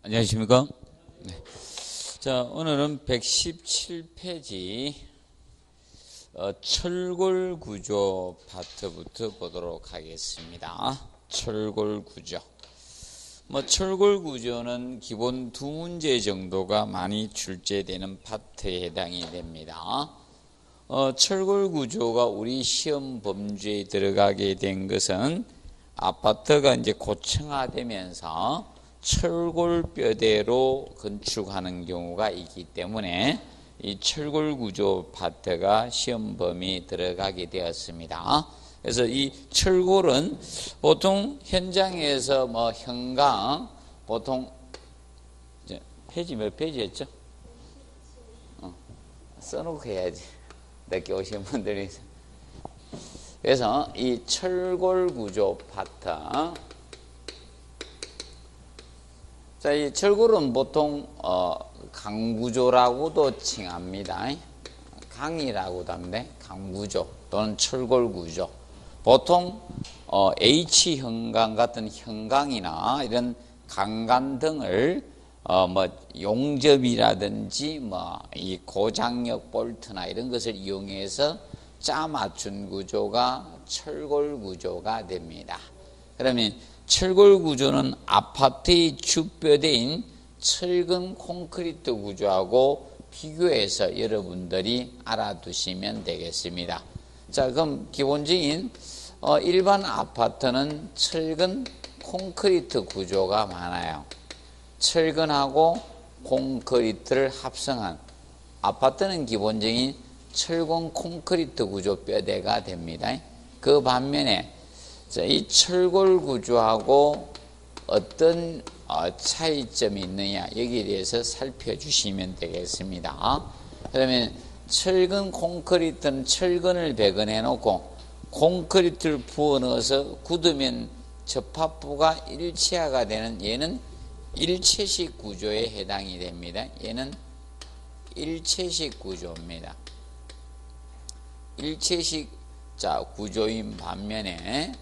안녕하십니까? 네. 자, 오늘은 117페이지 철골 구조 파트부터 보도록 하겠습니다. 철골 구조. 철골 구조는 기본 두 문제 정도가 많이 출제되는 파트에 해당이 됩니다. 철골 구조가 우리 시험 범주에 들어가게 된 것은 아파트가 이제 고층화되면서 철골뼈대로 건축하는 경우가 있기 때문에 이 철골 구조 파트가 시험 범위에 들어가게 되었습니다. 그래서 이 철골은 보통 현장에서 현강 보통 페이지 몇 페이지였죠? 써놓고 해야지. 늦게 오신 분들이. 그래서 이 철골 구조 파트. 자, 이 철골은 보통 강구조라고도 칭합니다. 강이라고도 하는데 강구조 또는 철골 구조. 보통 H형강 같은 형강이나 이런 강간 등을 용접이라든지 이 고장력 볼트나 이런 것을 이용해서 짜 맞춘 구조가 철골 구조가 됩니다. 그러면 철골 구조는 아파트의 주뼈대인 철근 콘크리트 구조하고 비교해서 여러분들이 알아두시면 되겠습니다. 자, 그럼 기본적인 일반 아파트는 철근 콘크리트 구조가 많아요. 철근하고 콘크리트를 합성한 아파트는 기본적인 철근 콘크리트 구조 뼈대가 됩니다. 그 반면에 이 철골 구조하고 어떤 차이점이 있느냐 여기에 대해서 살펴주시면 되겠습니다. 그러면 철근 콘크리트는 철근을 배건해 놓고 콘크리트를 부어 넣어서 굳으면 접합부가 일체화가 되는 얘는 일체식 구조에 해당이 됩니다. 얘는 일체식 구조입니다. 일체식 구조인 반면에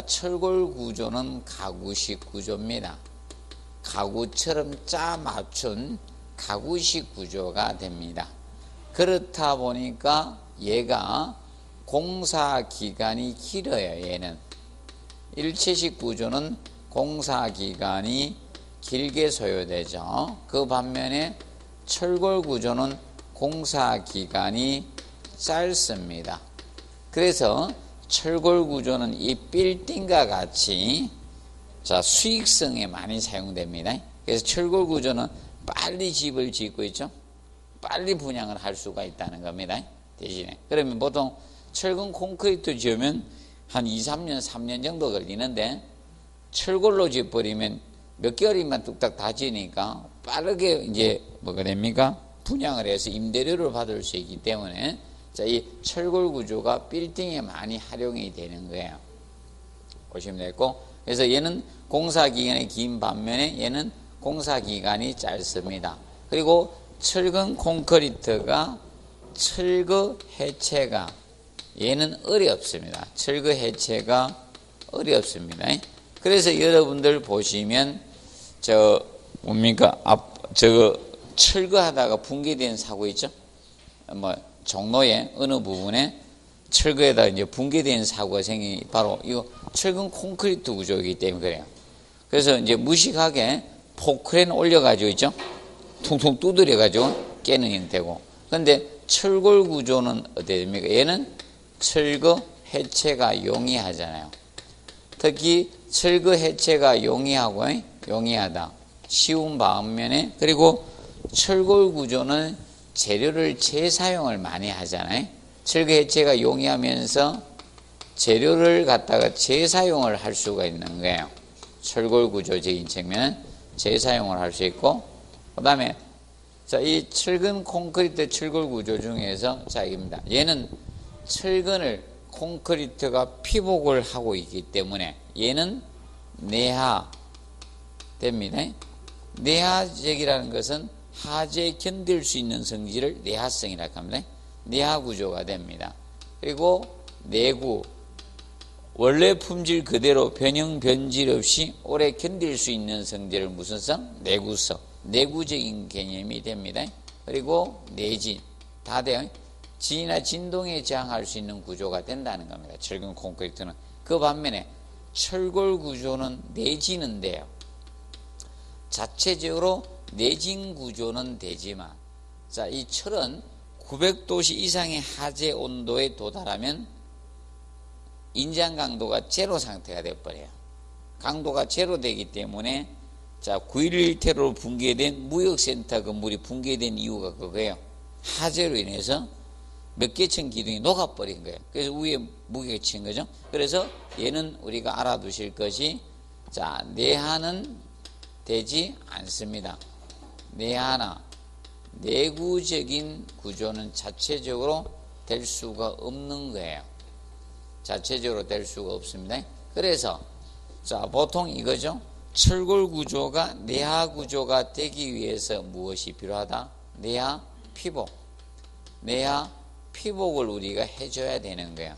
철골 구조는 가구식 구조입니다. 가구처럼 짜 맞춘 가구식 구조가 됩니다. 그렇다 보니까 얘가 공사 기간이 길어요. 얘는 일체식 구조는 공사 기간이 길게 소요되죠. 그 반면에 철골 구조는 공사 기간이 짧습니다. 그래서 철골 구조는 이 빌딩과 같이 수익성에 많이 사용됩니다. 그래서 철골 구조는 빨리 집을 짓고 있죠. 빨리 분양을 할 수가 있다는 겁니다. 대신에. 그러면 보통 철근 콘크리트 지으면 한 2, 3년, 3년 정도 걸리는데 철골로 지어버리면 몇 개월이면 뚝딱 다 지으니까 빠르게 이제 됩니까? 분양을 해서 임대료를 받을 수 있기 때문에 이 철골 구조가 빌딩에 많이 활용이 되는 거예요. 보시면 되겠고, 그래서 얘는 공사 기간이 긴 반면에 얘는 공사 기간이 짧습니다. 그리고 철근 콘크리트가 철거 해체가 얘는 어렵습니다. 철거 해체가 어렵습니다. 그래서 여러분들 보시면 철거하다가 붕괴된 사고 있죠? 종로의 어느 부분에 철거에다 이제 붕괴된 사고가 생기니 바로 이거 철근 콘크리트 구조이기 때문에 그래요. 그래서 이제 무식하게 포크레인 올려가지고 있죠. 퉁퉁 두드려가지고 깨는 되고. 근데 철골 구조는 어떻게 됩니까? 얘는 철거 해체가 용이하잖아요. 특히 철거 해체가 용이하다. 쉬운 반면에 그리고 철골 구조는 재료를 재사용을 많이 하잖아요. 철거 해체가 용이하면서 재료를 갖다가 재사용을 할 수가 있는 거예요. 철골 구조적인 측면은 재사용을 할 수 있고, 그 다음에 이 철근 콘크리트 철골 구조 중에서 이겁니다. 얘는 철근을 콘크리트가 피복을 하고 있기 때문에 얘는 내하 됩니다. 내하적이라는 것은 하재에 견딜 수 있는 성질을 내하성이라고 합니다. 내하 구조가 됩니다. 그리고 내구 원래 품질 그대로 변형 변질 없이 오래 견딜 수 있는 성질을 무슨 성? 내구성, 내구적인 개념이 됩니다. 그리고 내진, 다 돼요. 지나 진동에 저항할 수 있는 구조가 된다는 겁니다. 철근 콘크리트는. 그 반면에 철골 구조는 내지는 돼요. 자체적으로 내진 구조는 되지만, 자, 이 철은 900도씨 이상의 하재 온도에 도달하면 인장 강도가 제로 상태가 되어버려요. 강도가 제로 되기 때문에, 자, 9.11 테러로 붕괴된 무역센터 건물이 붕괴된 이유가 그거예요. 하재로 인해서 몇 개층 기둥이 녹아버린 거예요. 그래서 위에 무게가 친 거죠. 그래서 얘는 우리가 알아두실 것이, 자, 내하는 되지 않습니다. 내하나 내구적인 구조는 자체적으로 될 수가 없는 거예요. 자체적으로 될 수가 없습니다. 그래서, 자, 보통 이거죠. 철골 구조가 내하 구조가 되기 위해서 무엇이 필요하다? 내하 피복. 내하 피복을 우리가 해줘야 되는 거야.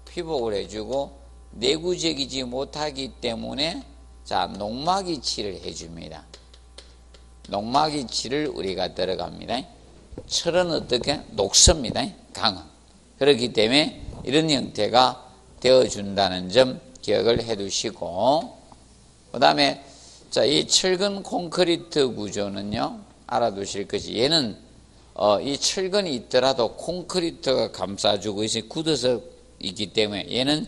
피복을 해주고 내구적이지 못하기 때문에, 자, 녹막이칠을 해줍니다. 녹막이칠을 우리가 들어갑니다. 철은 어떻게? 녹습니다. 강은. 그렇기 때문에 이런 형태가 되어준다는 점 기억을 해두시고, 그 다음에, 자, 이 철근 콘크리트 구조는요, 알아두실 것이, 얘는 이 철근이 있더라도 콘크리트가 감싸주고 있어요. 굳어서 있기 때문에 얘는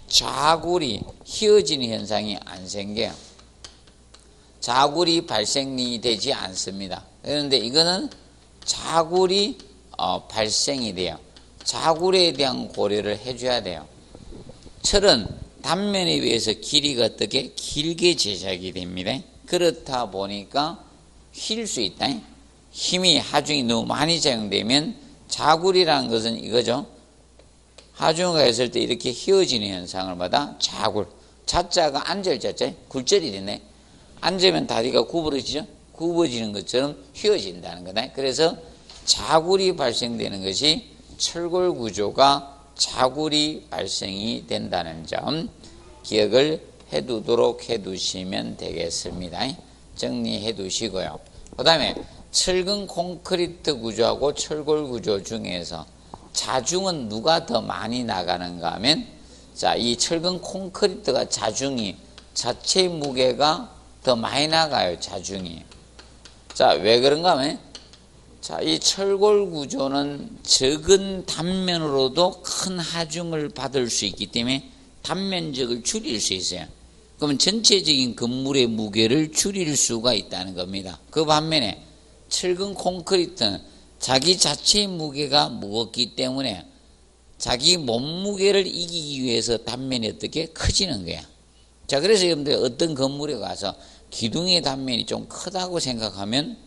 자굴이 휘어지는 현상이 안 생겨요. 자굴이 발생이 되지 않습니다. 그런데 이거는 자굴이 발생이 돼요. 자굴에 대한 고려를 해줘야 돼요. 철은 단면에 비해서 길이가 어떻게? 길게 제작이 됩니다. 그렇다 보니까 휠 수 있다. 힘이 하중이 너무 많이 작용되면, 자굴이라는 것은 이거죠. 하중가 했을 때 이렇게 휘어지는 현상을 받아 자굴. 자자가 앉을 자자, 굴절이 되네. 앉으면 다리가 구부러지죠. 굽어지는 것처럼 휘어진다는 거다. 그래서 자굴이 발생되는 것이 철골 구조가 자굴이 발생이 된다는 점 기억을 해두도록 해두시면 되겠습니다. 정리해 두시고요. 그 다음에 철근 콘크리트 구조하고 철골 구조 중에서 자중은 누가 더 많이 나가는가 하면, 자, 이 철근 콘크리트가 자중이 자체 무게가 더 많이 나가요. 자중이. 자, 왜 그런가 하면, 자, 이 철골 구조는 적은 단면으로도 큰 하중을 받을 수 있기 때문에 단면적을 줄일 수 있어요. 그러면 전체적인 건물의 무게를 줄일 수가 있다는 겁니다. 그 반면에 철근 콘크리트는 자기 자체의 무게가 무겁기 때문에 자기 몸무게를 이기기 위해서 단면이 어떻게 커지는 거야. 자, 그래서 여러분들 어떤 건물에 가서 기둥의 단면이 좀 크다고 생각하면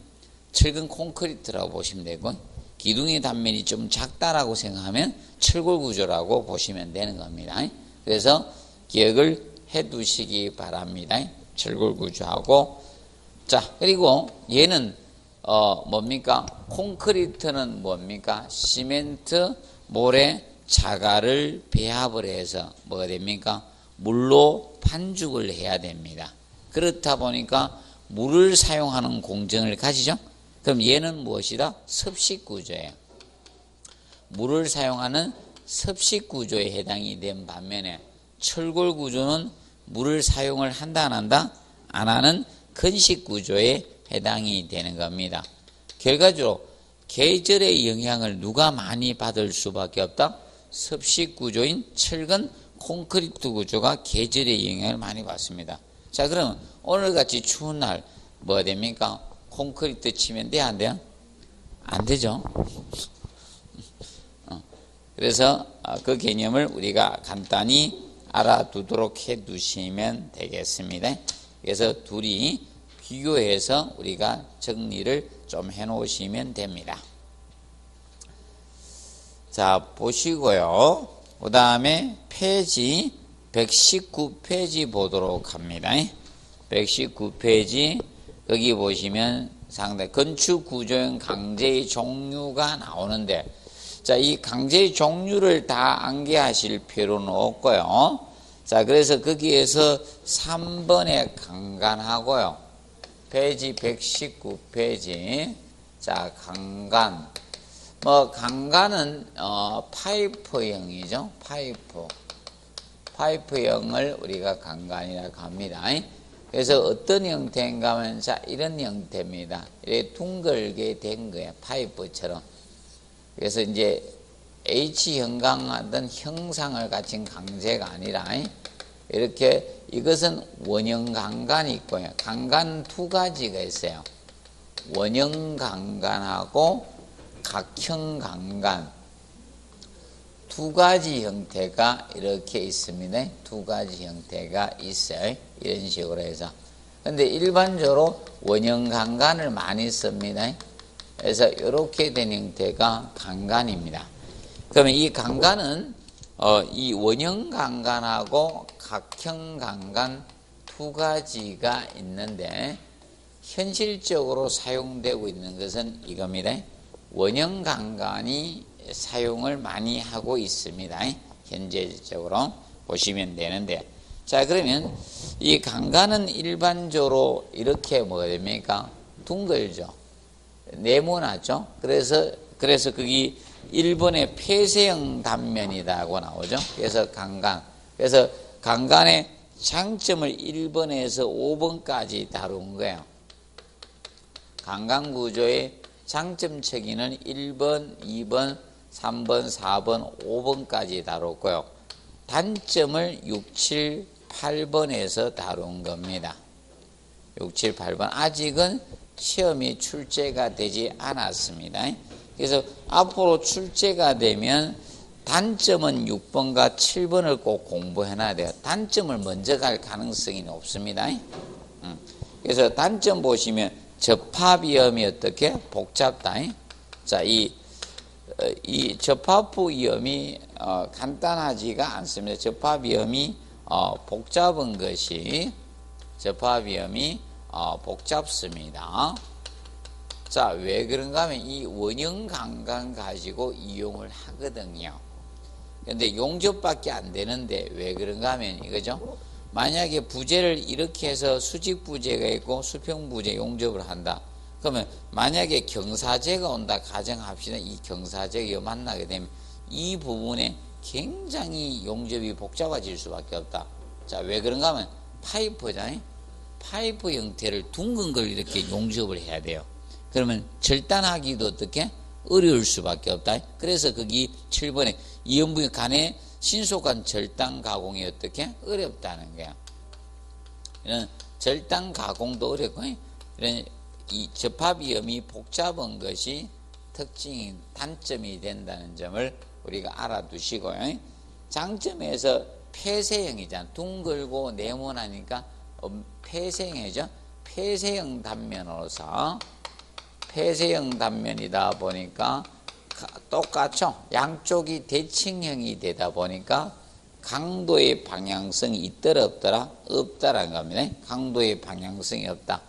철근 콘크리트라고 보시면 되고, 기둥의 단면이 좀 작다라고 생각하면 철골 구조라고 보시면 되는 겁니다. 그래서 기억을 해 두시기 바랍니다. 철골 구조하고, 자, 그리고 얘는 뭡니까? 콘크리트는 뭡니까? 시멘트, 모래, 자갈을 배합을 해서 뭐가 됩니까? 물로 반죽을 해야 됩니다. 그렇다 보니까 물을 사용하는 공정을 가지죠. 그럼 얘는 무엇이다? 습식 구조예요. 물을 사용하는 습식 구조에 해당이 된 반면에 철골 구조는 물을 사용을 한다 안 한다? 안 하는 건식 구조에 해당이 되는 겁니다. 결과적으로 계절의 영향을 누가 많이 받을 수밖에 없다? 습식 구조인 철근 콘크리트 구조가 계절의 영향을 많이 받습니다. 자, 그러면 오늘같이 추운 날 뭐 됩니까? 콘크리트 치면 돼? 안 돼요? 안 되죠. 그래서 그 개념을 우리가 간단히 알아두도록 해 두시면 되겠습니다. 그래서 둘이 비교해서 우리가 정리를 좀 해 놓으시면 됩니다. 자, 보시고요. 그 다음에 페이지 119페이지 보도록 합니다. 119페이지 거기 보시면 상당히 건축 구조형 강제의 종류가 나오는데, 자, 이 강제의 종류를 다 암기하실 필요는 없고요. 자, 그래서 거기에서 3번에 강간하고요. 페이지 119페이지. 자, 강간. 강간은, 파이프형이죠. 파이프형을 우리가 강간이라고 합니다. 그래서 어떤 형태인가 하면, 자, 이런 형태입니다. 이렇게 둥글게 된 거예요. 파이프처럼. 그래서 이제 H형광하던 형상을 가진 강제가 아니라, 이렇게 이것은 원형 강간이 있고요. 강간 두 가지가 있어요. 원형 강간하고 각형 강간. 두 가지 형태가 이렇게 있습니다. 두 가지 형태가 있어요. 이런 식으로 해서. 근데 일반적으로 원형 강간을 많이 씁니다. 그래서 이렇게 된 형태가 강간입니다. 그러면 이 강간은 이 원형 강간하고 각형 강간 두 가지가 있는데 현실적으로 사용되고 있는 것은 이겁니다. 원형 강간이 사용을 많이 하고 있습니다. 현재적으로 보시면 되는데, 자, 그러면 이 강간은 일반적으로 이렇게 뭐가 됩니까? 둥글죠. 네모나죠. 그래서 거기 1번에 폐쇄형 단면이라고 나오죠. 그래서 강간. 그래서 강간의 장점을 1번에서 5번까지 다룬 거예요. 강간 구조의 장점 체계는 1번, 2번, 3번, 4번, 5번까지 다뤘고요. 단점을 6, 7, 8번에서 다룬 겁니다. 6, 7, 8번. 아직은 시험이 출제가 되지 않았습니다. 그래서 앞으로 출제가 되면 단점은 6번과 7번을 꼭 공부해놔야 돼요. 단점을 먼저 갈 가능성이 높습니다. 그래서 단점 보시면 접합위험이 어떻게? 복잡다. 자, 이 접합위험이 간단하지가 않습니다. 접합위험이 복잡한 것이 접합위험이 복잡습니다. 자, 왜 그런가 하면 이 원형 강간 가지고 이용을 하거든요. 근데 용접밖에 안 되는데 왜 그런가 하면 이거죠. 만약에 부재를 이렇게 해서 수직 부재가 있고 수평 부재 용접을 한다. 그러면 만약에 경사재가 온다 가정합시다. 이 경사재가 만나게 되면 이 부분에 굉장히 용접이 복잡해질 수밖에 없다. 자, 왜 그런가 하면 파이프잖아요. 파이프 형태를 둥근 걸 이렇게 용접을 해야 돼요. 그러면 절단하기도 어떻게? 어려울 수밖에 없다. 그래서 거기 7번에 이연부의 간의 신속한 절단 가공이 어떻게? 어렵다는 거야. 이런 절단 가공도 어렵고, 이런 이 접합위험이 복잡한 것이 특징인 단점이 된다는 점을 우리가 알아두시고요. 장점에서 폐쇄형이잖아. 둥글고 네모나니까 폐쇄형이죠. 폐쇄형 단면으로서 폐쇄형 단면이다 보니까 똑같죠. 양쪽이 대칭형이 되다 보니까 강도의 방향성이 있더라 없더라? 없다라는 겁니다. 강도의 방향성이 없다.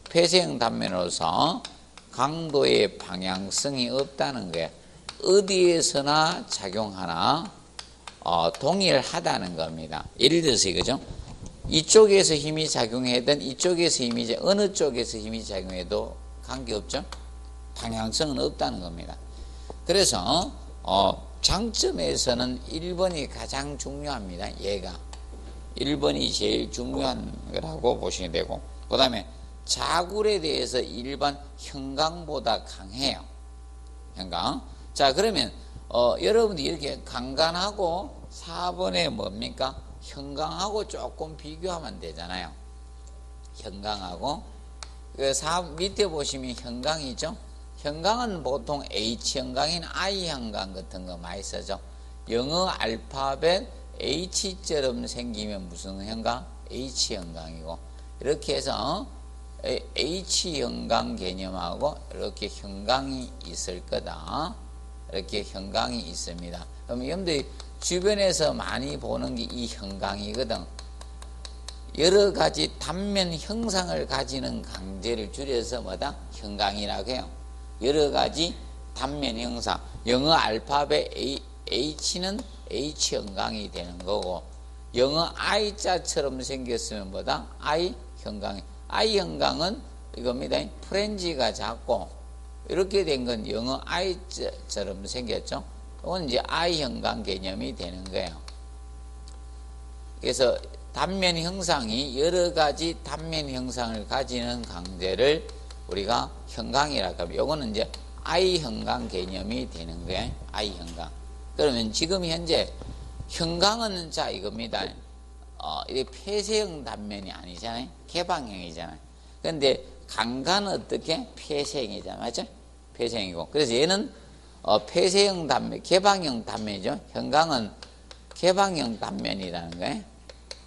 폐쇄형 단면으로서 강도의 방향성이 없다는 거예요. 어디에서나 작용하나 동일하다는 겁니다. 예를 들어서 이거죠. 이쪽에서 힘이 작용하든 이쪽에서 힘이 어느 쪽에서 힘이 작용해도 관계없죠. 방향성은 없다는 겁니다. 그래서 장점에서는 1번이 가장 중요합니다. 얘가 1번이 제일 중요한 거라고 보시면 되고, 그 다음에 자굴에 대해서 일반 형광보다 강해요. 형광. 자, 그러면 여러분들이 이렇게 강간하고 4번에 뭡니까? 형광하고 조금 비교하면 되잖아요. 형광하고 밑에 보시면 형광이죠. 형광은 보통 H형광인 I형광 같은 거 많이 쓰죠. 영어 알파벳 H처럼 생기면 무슨 형광? H형광이고, 이렇게 해서 H형광 개념하고 이렇게 형광이 있을 거다. 이렇게 형광이 있습니다. 그럼 여러분들이 주변에서 많이 보는 게 이 형광이거든. 여러 가지 단면 형상을 가지는 강제를 줄여서 뭐다? 형광이라고 해요. 여러 가지 단면 형상. 영어 알파벳 H는 H 형광이 되는 거고, 영어 I자처럼 생겼으면 뭐다? I 형광. I 형광은 이겁니다. 프렌지가 작고, 이렇게 된 건 영어 I자처럼 생겼죠. 이건 이제 I 형광 개념이 되는 거예요. 그래서 단면 형상이 여러 가지 단면 형상을 가지는 강제를 우리가 형광이라고 합니다. 이거는 이제 I 형광 개념이 되는 거예요. I 형광. 그러면 지금 현재 형광은 자 이겁니다. 이게 폐쇄형 단면이 아니잖아요. 개방형이잖아요. 그런데 강간은 어떻게? 폐쇄형이잖아요. 맞죠? 폐쇄형이고. 그래서 얘는 폐쇄형 단면, 개방형 단면이죠. 형광은 개방형 단면이라는 거예요.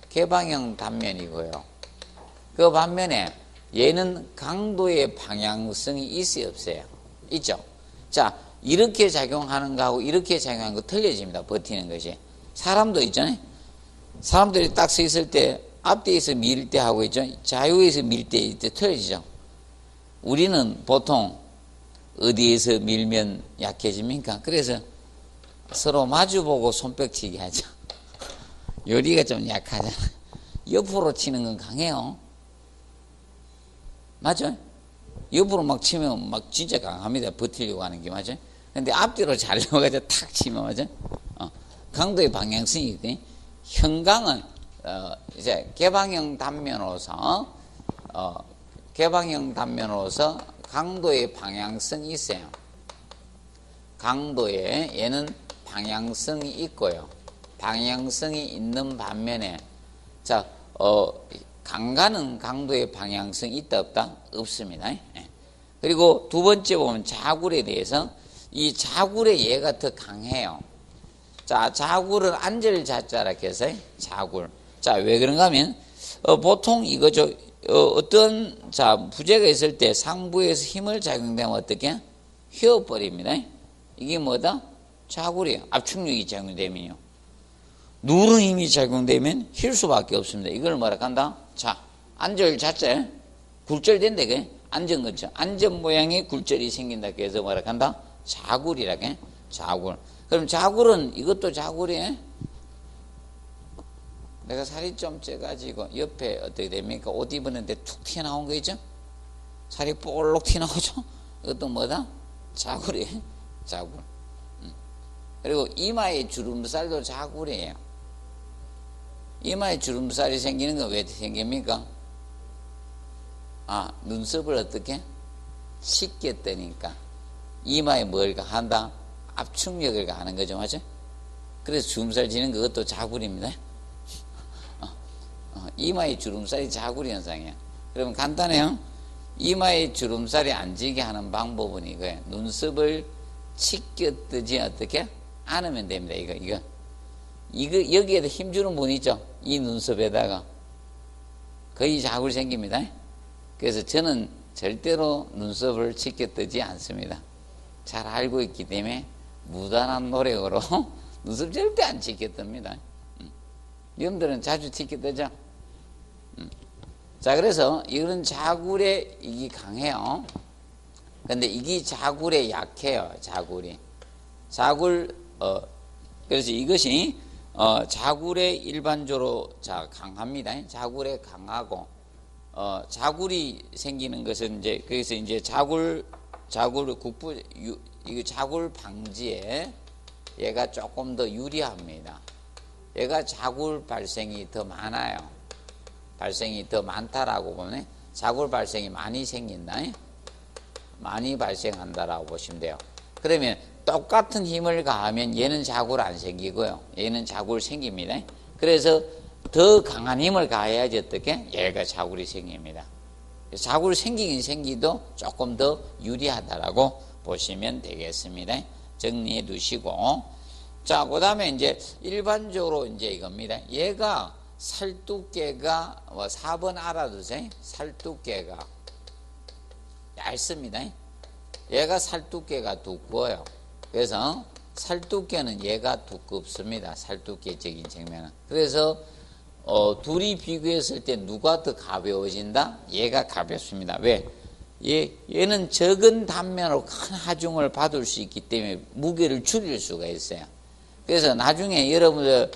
개방형 단면이고요. 그 반면에 얘는 강도의 방향성이 있어요, 없어요? 있죠. 자, 이렇게 작용하는 거하고 이렇게 작용하는 거 틀려집니다. 버티는 것이. 사람도 있잖아요. 사람들이 딱 서 있을 때 앞뒤에서 밀 때 하고 있죠. 좌우에서 밀 때 틀려지죠. 우리는 보통 어디에서 밀면 약해집니까? 그래서 서로 마주보고 손뼉치기 하죠. 요리가 좀 약하잖아. 옆으로 치는 건 강해요. 맞죠? 옆으로 막 치면 막 진짜 강합니다. 버티려고 하는 게 맞죠? 근데 앞뒤로 잘 넘어가서 탁 치면 맞죠? 강도의 방향성이 있거든요. 형광은 이제 개방형 단면으로서 강도의 방향성이 있어요. 강도에 얘는 방향성이 있고요. 방향성이 있는 반면에 자 강간은 강도의 방향성이 있다 없다? 없습니다. 그리고 두 번째 보면 자굴에 대해서 이 자굴의 얘가 더 강해요. 자, 자굴은 앉을 자자라고 해서 자굴. 자, 왜 그런가 하면 보통 이거죠. 어떤 자 부재가 있을 때 상부에서 힘을 작용되면 어떻게 휘어버립니다. 이게 뭐다? 자굴이에요. 압축력이 작용되면요. 누르는 힘이 작용되면 힐 수밖에 없습니다. 이걸 뭐라 한다? 자, 앉을 자자 굴절된다. 그게 앉은 거죠. 앉은 모양의 굴절이 생긴다. 그래서 뭐라 한다? 자굴이라고 해. 자굴. 그럼 자굴은 이것도 자굴이에요. 내가 살이 좀 쪄가지고 옆에 어떻게 됩니까? 옷 입었는데 툭 튀어나온 거 있죠? 살이 볼록 튀어나오죠? 이것도 뭐다? 자굴이에요. 자굴. 그리고 이마의 주름살도 자굴이에요. 이마에 주름살이 생기는 건 왜 생깁니까? 눈썹을 어떻게? 쉽게 뜨니까. 이마에 뭘 한다? 압축력을 가하는 거죠, 맞죠? 그래서 주름살 지는 그것도 자굴입니다. 이마에 주름살이 자굴 현상이에요. 그러면 간단해요. 이마에 주름살이 안 지게 하는 방법은 이거예요. 눈썹을 치켜 뜨지 어떻게? 않으면 됩니다. 이거 여기에다 힘주는 분 있죠? 이 눈썹에다가 거의 자굴 생깁니다. 그래서 저는 절대로 눈썹을 치켜 뜨지 않습니다. 잘 알고 있기 때문에 무단한 노력으로 눈썹 절대 안 치켜 뜹니다. 여러분들은 자주 치켜 뜨죠? 자, 그래서 이런 자굴에 이게 강해요. 근데 이게 자굴에 약해요. 자굴이. 그래서 이것이 자굴에 일반적으로 강합니다. 자굴에 강하고 자굴이 생기는 것은 이제 그래서 이제 자굴 방지에 얘가 조금 더 유리합니다. 얘가 자굴 발생이 더 많아요. 발생이 더 많다라고 보면 자굴 발생이 많이 생긴다. 많이 발생한다라고 보시면 돼요. 그러면 똑같은 힘을 가하면 얘는 자굴 안 생기고요. 얘는 자굴 생깁니다. 그래서 더 강한 힘을 가해야지 어떻게? 얘가 자굴이 생깁니다. 자굴 생기긴 생기도 조금 더 유리하다라고 보시면 되겠습니다. 정리해 두시고. 자, 그 다음에 이제 일반적으로 이제 이겁니다. 얘가 살두께가 4번 알아두세요. 살두께가 얇습니다. 얘가 살두께가 두꺼워요. 그래서 살두께는 얘가 두껍습니다. 살두께적인 측면은. 그래서 둘이 비교했을 때 누가 더 가벼워진다? 얘가 가볍습니다. 왜? 얘는 적은 단면으로 큰 하중을 받을 수 있기 때문에 무게를 줄일 수가 있어요. 그래서 나중에 여러분들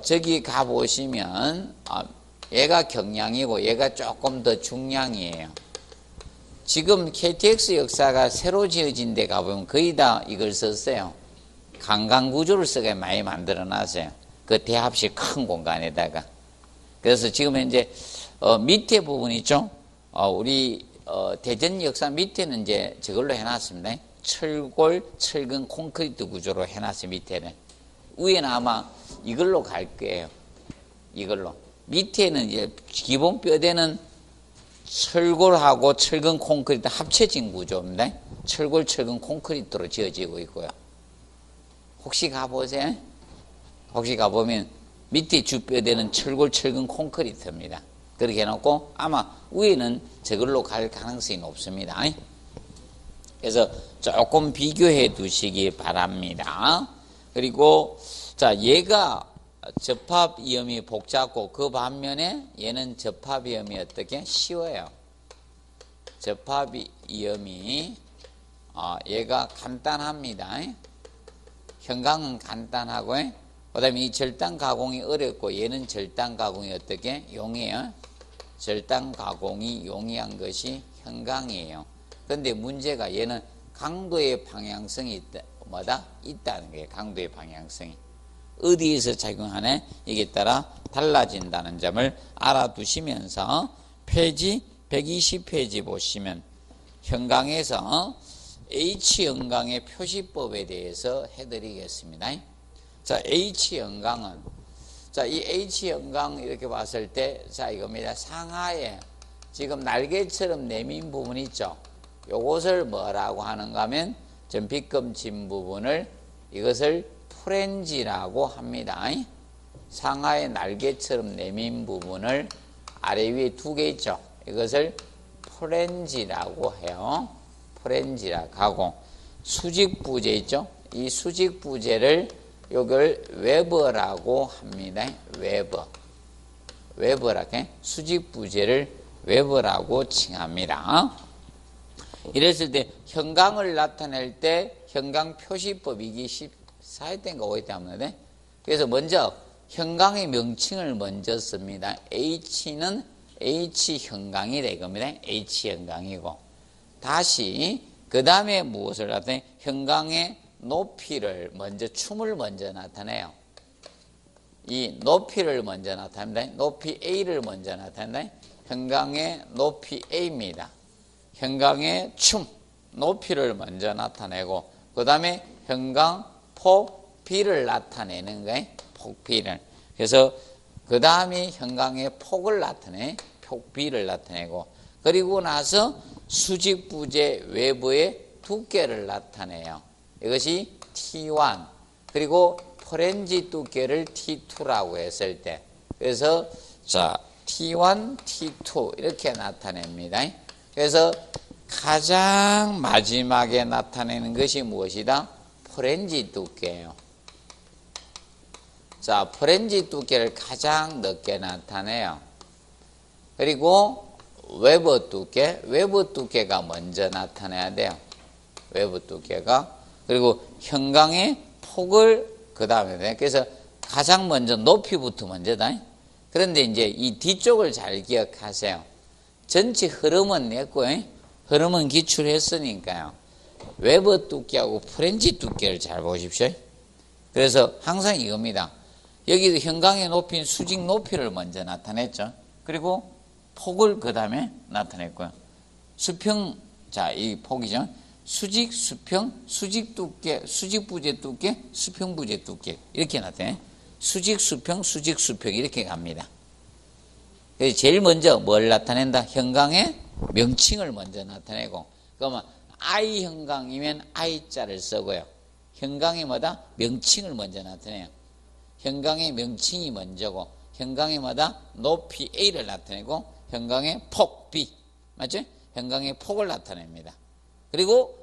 저기 가보시면 얘가 경량이고 얘가 조금 더 중량이에요. 지금 KTX 역사가 새로 지어진 데 가보면 거의 다 이걸 썼어요. 강강구조를 쓰게 많이 만들어 놨어요. 그 대합실 큰 공간에다가. 그래서 지금 현재 밑에 부분 있죠. 우리 대전 역사 밑에는 이제 저걸로 해놨습니다. 철골, 철근, 콘크리트 구조로 해놨어요. 밑에는. 위에는 아마 이걸로 갈 거예요. 이걸로. 밑에는 이제 기본 뼈대는 철골하고 철근, 콘크리트 합쳐진 구조입니다. 철골, 철근, 콘크리트로 지어지고 있고요. 혹시 가보세요. 혹시 가보면 밑에 주뼈대는 철골, 철근, 콘크리트입니다. 그렇게 해놓고 아마 위에는 저걸로 갈 가능성이 높습니다. 그래서 조금 비교해 두시기 바랍니다. 그리고 자, 얘가 접합 위험이 복잡고 그 반면에 얘는 접합 위험이 어떻게 쉬워요. 접합 위험이 얘가 간단합니다. 형광은 간단하고 그 다음에 이 절단 가공이 어렵고 얘는 절단 가공이 어떻게 용이해요. 절단 가공이 용이한 것이 형광이에요. 그런데 문제가 얘는 강도의 방향성이 있다는 거예요. 강도의 방향성이. 어디에서 작용하네? 이게 따라 달라진다는 점을 알아두시면서 페이지 120페이지 보시면 형광에서 H형광의 표시법에 대해서 해드리겠습니다. 자, H형광은 자, 이 H형광 이렇게 봤을 때 자, 이겁니다. 상하에 지금 날개처럼 내민 부분 있죠. 요것을 뭐라고 하는가 하면 좀 빗금진 부분을 이것을 프렌지라고 합니다. 상하의 날개처럼 내민 부분을 아래 위에 두 개 있죠. 이것을 프렌지라고 해요. 프렌지라고 하고 수직부재 있죠. 이 수직부재를 요걸 웨버라고 합니다. 웨버라고 해. 수직부재를 웨버라고 칭합니다. 이랬을 때 형광을 나타낼 때 형광 표시법 이게 14회 때인가 5회 때 하면 그래서 먼저 형광의 명칭을 먼저 씁니다. H는 H형광이 될 겁니다. H형광이고 다시 그 다음에 무엇을 나타내? 형광의 높이를 먼저 춤을 먼저 나타내요. 이 높이를 먼저 나타냅니다. 높이 A를 먼저 나타낸다. 형광의 높이 A입니다. 형광의 춤, 높이를 먼저 나타내고 그 다음에 형광 폭 B를 나타내는 거예요. 폭 B를. 그래서 그 다음에 형광의 폭을 나타내 폭 B를 나타내고 그리고 나서 수직부재 외부의 두께를 나타내요. 이것이 T1 그리고 프렌지 두께를 T2라고 했을 때 그래서 자 T1, T2 이렇게 나타냅니다. 그래서 가장 마지막에 나타내는 것이 무엇이다? 프렌지 두께예요. 자, 프렌지 두께를 가장 늦게 나타내요. 그리고 웨버 두께가 먼저 나타내야 돼요. 웨버 두께가. 그리고 형광의 폭을 그 다음에 그래서 가장 먼저 높이부터 먼저다. 그런데 이제 이 뒤쪽을 잘 기억하세요. 전체 흐름은 냈고 흐름은 기출했으니까요. 웨버 두께하고 프렌지 두께를 잘 보십시오. 그래서 항상 이겁니다. 여기도 형광의 높이는 수직 높이를 먼저 나타냈죠. 그리고 폭을 그 다음에 나타냈고요. 수평, 자, 이 폭이죠. 수직, 수평, 수직 두께, 수직 부재 두께, 수평 부재 두께. 이렇게 나타내. 수직, 수평, 수직, 수평. 이렇게 갑니다. 그래서 제일 먼저 뭘 나타낸다? 형광의 명칭을 먼저 나타내고. 그러면 I 형광이면 I자를 쓰고요. 형광이 뭐다? 명칭을 먼저 나타내요. 형광의 명칭이 먼저고, 형광이 뭐다? 높이 A를 나타내고, 형광의 폭 B. 맞죠? 형광의 폭을 나타냅니다. 그리고,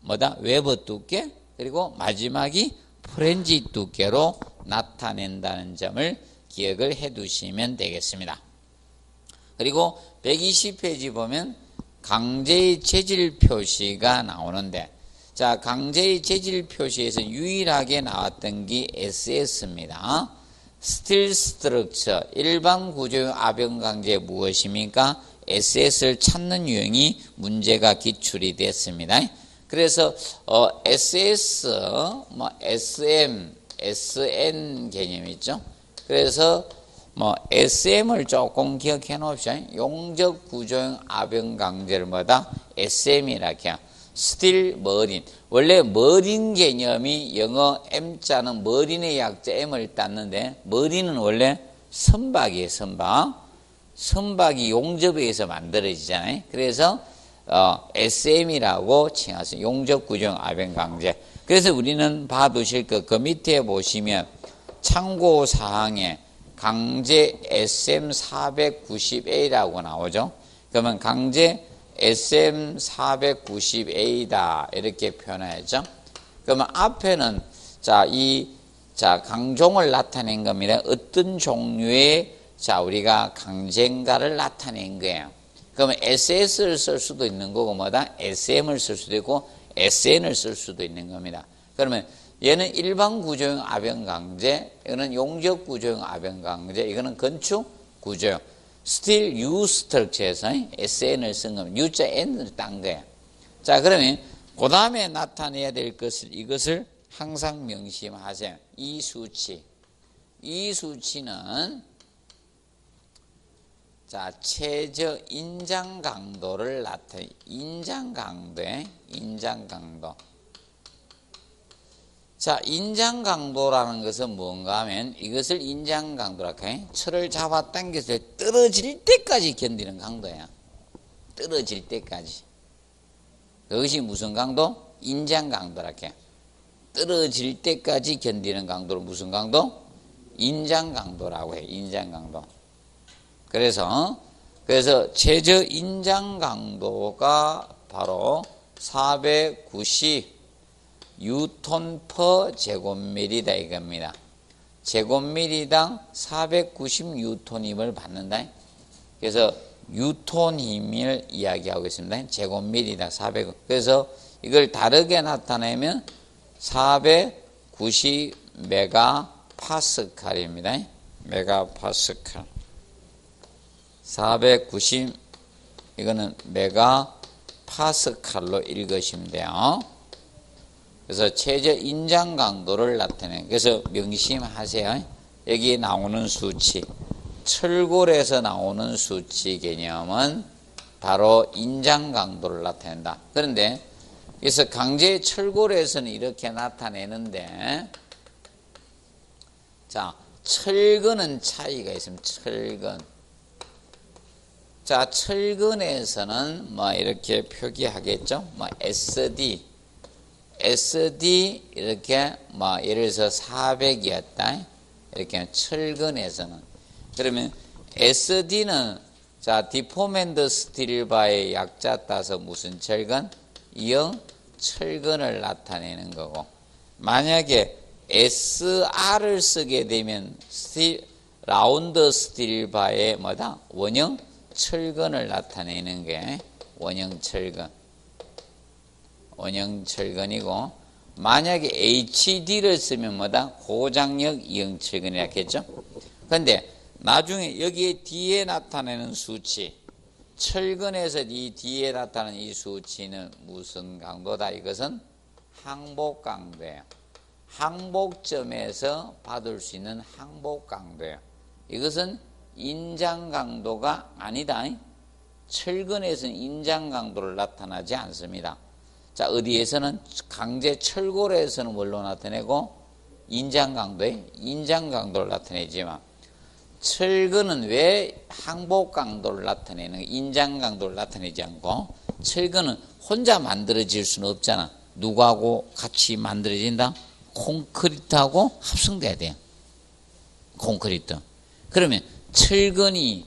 뭐다? 웨버 두께, 그리고 마지막이 프렌지 두께로 나타낸다는 점을 기억을 해 두시면 되겠습니다. 그리고 120페이지 보면 강제의 재질 표시가 나오는데, 자, 강제의 재질 표시에서 유일하게 나왔던 게 SS입니다. 스틸 스트럭처, 일반 구조용 아변 강제 무엇입니까? SS를 찾는 유형이 문제가 기출이 됐습니다. 그래서 SS, SM, SN 개념이 있죠. 그래서 SM을 조금 기억해 놓읍시다. 용접 구조형 아변 강제를 뭐다? SM이라 해요. 스틸 머린. 원래 머린 개념이 영어 M자는 머린의 약자 M을 땄는데, 머린은 원래 선박이에요, 선박. 선박이 용접에 의해서 만들어지잖아요. 그래서 SM이라고 칭하죠. 용접 구조형 아변 강제. 그래서 우리는 봐두실 그 밑에 보시면 참고 사항에 강제 SM490A라고 나오죠. 그러면 강제 SM490A다 이렇게 표현하죠. 그러면 앞에는 강종을 나타낸 겁니다. 어떤 종류의 우리가 강제인가를 나타낸 거예요. 그러면 SS를 쓸 수도 있는 거고 뭐다? SM을 쓸 수도 있고 SN을 쓸 수도 있는 겁니다. 그러면 얘는 일반 구조형 아변 강제, 이거는 용접 구조형 아변 강제, 이거는 건축 구조형. 스틸 U 스트럭처에서 SN을 쓴 겁니다. U자 N을 딴 거예요. 자, 그러면 그 다음에 나타내야 될 것을, 이것을 항상 명심하세요. 이 수치는 최저 인장 강도를 나타내. 인장 강도. 자, 인장 강도라는 것은 뭔가 하면 이것을 인장 강도라고 해. 철을 잡아 당겼을 때 떨어질 때까지 견디는 강도야. 떨어질 때까지. 그것이 무슨 강도? 인장 강도라고 해. 떨어질 때까지 견디는 강도를 무슨 강도? 인장 강도라고 해. 인장 강도. 그래서 최저 인장 강도가 바로 490 뉴턴 퍼 제곱미리다 이겁니다. 제곱미리당 490 뉴턴 힘을 받는다. 그래서 뉴턴 힘을 이야기하고 있습니다. 제곱미리당 400. 그래서 이걸 다르게 나타내면 490 메가파스칼입니다. 메가파스칼. 490 이거는 메가파스칼로 읽으시면 돼요. 그래서 최저 인장 강도를 나타내는. 그래서 명심하세요. 여기 나오는 수치, 철골에서 나오는 수치 개념은 바로 인장 강도를 나타낸다. 그런데 그래서 강제 철골에서는 이렇게 나타내는데, 자, 철근은 차이가 있습니다. 철근. 자, 철근에서는 이렇게 표기하겠죠. SD 이렇게 예를 들어서 400이었다. 이렇게 철근에서는. 그러면 SD는 디포맨드 스틸바의 약자 따서 무슨 철근? 이형 철근을 나타내는 거고, 만약에 SR을 쓰게 되면 라운드 스틸바의 원형 철근을 나타내는 게 원형 철근이고, 만약에 HD를 쓰면 고장력 이형 철근이라 했겠죠. 그런데 나중에 여기에 뒤에 나타내는 수치, 철근에서 이 뒤에 나타나는 이 수치는 무슨 강도다? 이것은 항복 강도예요. 항복점에서 받을 수 있는 항복 강도예요. 이것은 인장 강도가 아니다. 철근에서는 인장 강도를 나타나지 않습니다. 자, 어디에서는 강제 철골에서는 뭘로 나타내고 인장 강도를 나타내지만, 철근은 왜 항복 강도를 나타내는, 인장 강도를 나타내지 않고, 철근은 혼자 만들어질 수는 없잖아. 누구하고 같이 만들어진다? 콘크리트하고 합성돼야 돼요. 콘크리트. 그러면 철근이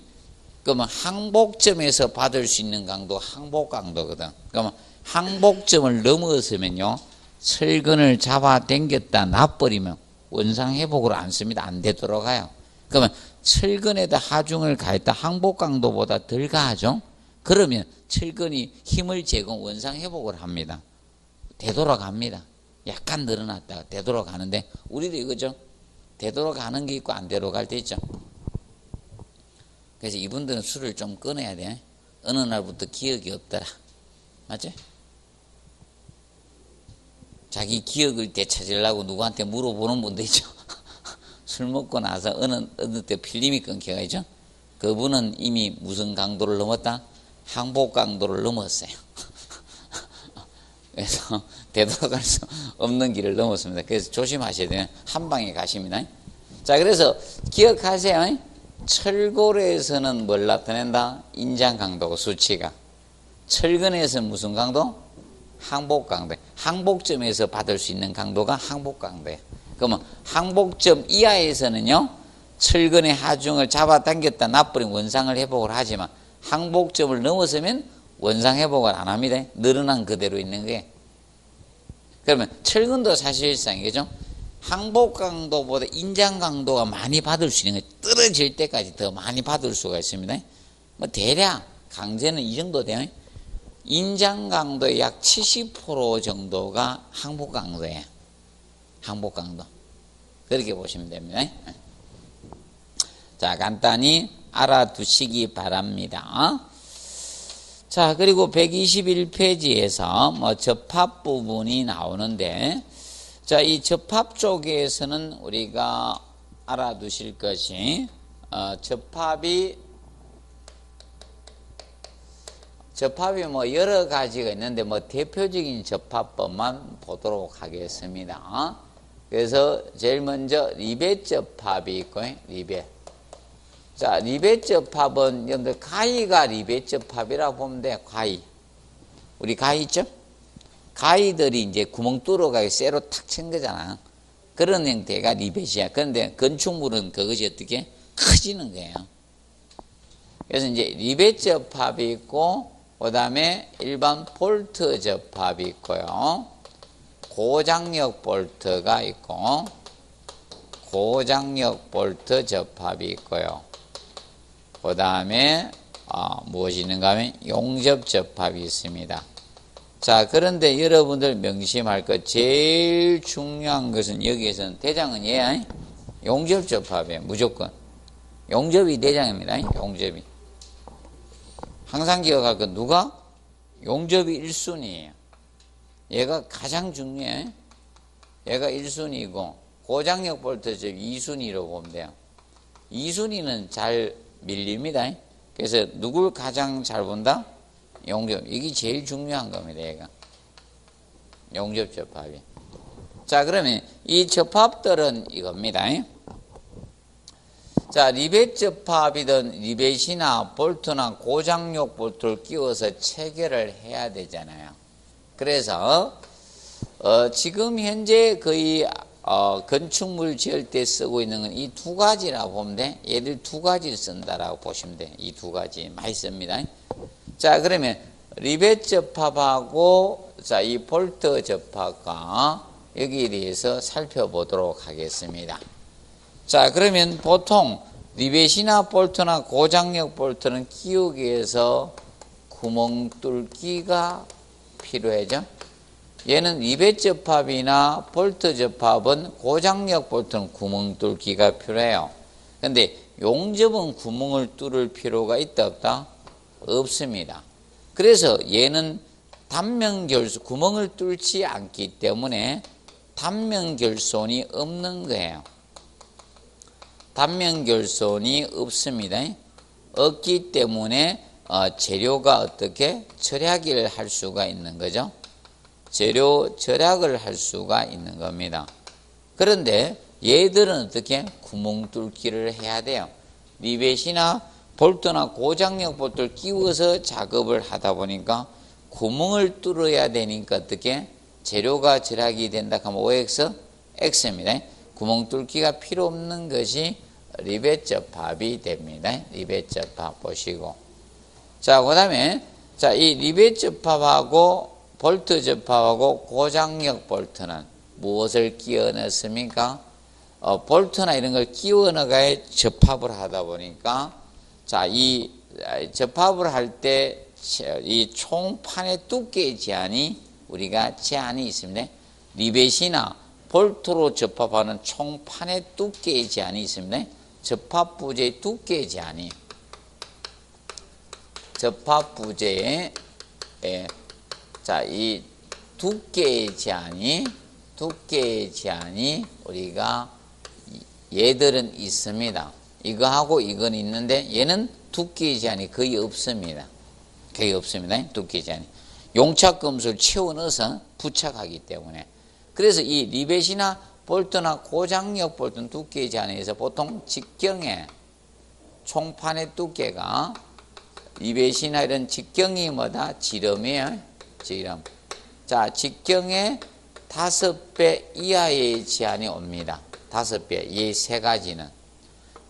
그러면 항복점에서 받을 수 있는 강도 항복 강도거든. 그러면 항복점을 넘어서면요, 철근을 잡아 당겼다 놔버리면 원상 회복을 안 씁니다. 안 되도록 가요. 그러면 철근에다 하중을 가했다 항복 강도보다 덜 가하죠. 그러면 철근이 힘을 제공 원상 회복을 합니다. 되돌아갑니다. 약간 늘어났다가 되돌아가는데 우리도 이거죠. 되돌아가는 게 있고 안 되돌아갈 때 있죠. 그래서 이분들은 술을 좀 끊어야 돼. 어느 날부터 기억이 없더라. 맞지? 자기 기억을 되찾으려고 누구한테 물어보는 분도 있죠. 술 먹고 나서 어느 때 필름이 끊겨가죠. 그분은 이미 무슨 강도를 넘었다? 항복 강도를 넘었어요. 그래서 되돌아갈 수 없는 길을 넘었습니다. 그래서 조심하셔야 돼요. 한 방에 가십니다. 자, 그래서 기억하세요. 철골에서는 뭘 나타낸다? 인장 강도고 수치가. 철근에서는 무슨 강도? 항복 강도. 항복점에서 받을 수 있는 강도가 항복 강도예요. 그러면 항복점 이하에서는요, 철근의 하중을 잡아당겼다 놔버린 원상을 회복을 하지만 항복점을 넘어서면 원상 회복을 안 합니다. 늘어난 그대로 있는 게. 그러면 철근도 사실상 이거죠. 항복 강도보다 인장 강도가 많이 받을 수 있는 거예요. 떨어질 때까지 더 많이 받을 수가 있습니다. 뭐 대략 강제는 이 정도 돼요. 인장 강도의 약 70% 정도가 항복 강도예요. 항복 강도. 그렇게 보시면 됩니다. 자, 간단히 알아두시기 바랍니다. 자, 그리고 121페이지에서 뭐 접합 부분이 나오는데, 자, 이 접합 쪽에서는 우리가 알아두실 것이, 접합이 뭐 여러 가지가 있는데, 뭐 대표적인 접합법만 보도록 하겠습니다. 그래서 제일 먼저 리벳 접합이 있고요, 리벳. 자, 리벳 접합은 여러분들 가위가 리벳 접합이라고 보면 돼. 가위. 우리 가위 있죠? 가위들이 이제 구멍 뚫어가지고 쇠로 탁 친 거잖아. 그런 형태가 리벳이야. 그런데 건축물은 그것이 어떻게 커지는 거예요. 그래서 이제 리벳 접합이 있고, 그 다음에 일반 볼트 접합이 있고요. 고장력 볼트가 있고, 고장력 볼트 접합이 있고요. 그 다음에 무엇이 있는가 하면 용접 접합이 있습니다. 자, 그런데 여러분들 명심할 것 제일 중요한 것은 여기에서는 대장은 얘야. 용접 접합이에요. 무조건. 용접이 대장입니다. 용접이. 항상 기억할 건 누가? 용접이 1순위예요. 얘가 가장 중요해. 얘가 1순위고 고장력 볼트 접이 2순위로 보면 돼요. 2순위는 잘 밀립니다. 그래서 누굴 가장 잘 본다? 용접. 이게 제일 중요한 겁니다. 얘가. 용접 접합이. 자, 그러면 이 접합들은 이겁니다. 자, 리벳 접합이든 리벳이나 볼트나 고장력 볼트를 끼워서 체결을 해야 되잖아요. 그래서 지금 현재 거의 건축물 지을 때 쓰고 있는 건 이 두 가지라고 보면 돼. 얘들 두 가지를 쓴다라고 보시면 돼. 이 두 가지 많이 씁니다. 자, 그러면 리벳 접합하고 자, 이 볼트 접합과 여기에 대해서 살펴보도록 하겠습니다. 자, 그러면 보통 리벳이나 볼트나 고장력 볼트는 끼우기 위해서 구멍 뚫기가 필요하죠. 얘는 리벳 접합이나 볼트 접합은 고장력 볼트는 구멍 뚫기가 필요해요. 근데 용접은 구멍을 뚫을 필요가 있다 없다? 없습니다. 그래서 얘는 단면결손, 구멍을 뚫지 않기 때문에 단면결손이 없는 거예요. 단면결손이 없습니다. 없기 때문에 재료가 어떻게 절약을 할 수가 있는 거죠. 재료 절약을 할 수가 있는 겁니다. 그런데 얘들은 어떻게 구멍 뚫기를 해야 돼요. 리벳이나 볼트나 고장력 볼트를 끼워서 작업을 하다 보니까 구멍을 뚫어야 되니까 어떻게 재료가 절약이 된다 하면 OX, X입니다. 구멍 뚫기가 필요 없는 것이 리벳 접합이 됩니다. 리벳 접합 보시고. 자, 그 다음에 자, 이 리벳 접합하고 볼트 접합하고 고장력 볼트는 무엇을 끼워 넣습니까? 볼트나 이런 걸 끼워 넣어가야 접합을 하다 보니까 자, 이 접합을 할 때 이 총판의 두께의 제한이 우리가 제한이 있습니다. 리벳이나 볼트로 접합하는 총판의 두께의 제한이 있습니다. 접합 부재의 두께의 제한이 접합 부재의 자, 이 두께의 제한이 우리가 얘들은 있습니다. 이거하고 이건 있는데 얘는 두께의 제한이 거의 없습니다. 거의 없습니다. 두께의 제한이. 용착금수를 채워 넣어서 부착하기 때문에. 그래서 이 리벳이나 볼트나 고장력 볼트는 두께의 제한에 의해서 보통 직경의 총판의 두께가 리벳이나 이런 직경이 뭐다? 지름이에요. 지름. 자, 직경의 5배 이하의 제한이 옵니다. 5배. 이 세 가지는.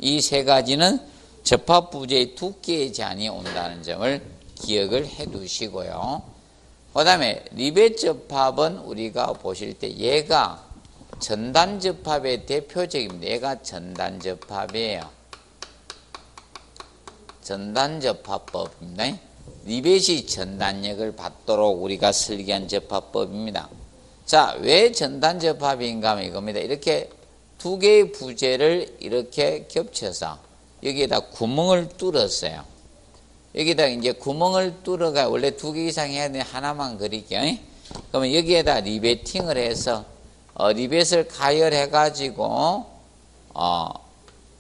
이 세 가지는 접합 부재의 두께의 제한이 온다는 점을 기억을 해 두시고요. 그 다음에 리벳 접합은 우리가 보실 때 얘가 전단 접합의 대표적입니다. 얘가 전단 접합이에요. 전단 접합법입니다. 리벳이 전단력을 받도록 우리가 설계한 접합법입니다. 자, 왜 전단 접합인가 하면 이겁니다. 이렇게 두 개의 부재를 이렇게 겹쳐서 여기에다 구멍을 뚫었어요. 여기다 이제 구멍을 뚫어가 원래 2개 이상 해야 되는데 하나만 그릴게요. 그러면 여기에다 리베팅을 해서 리벳을 가열해 가지고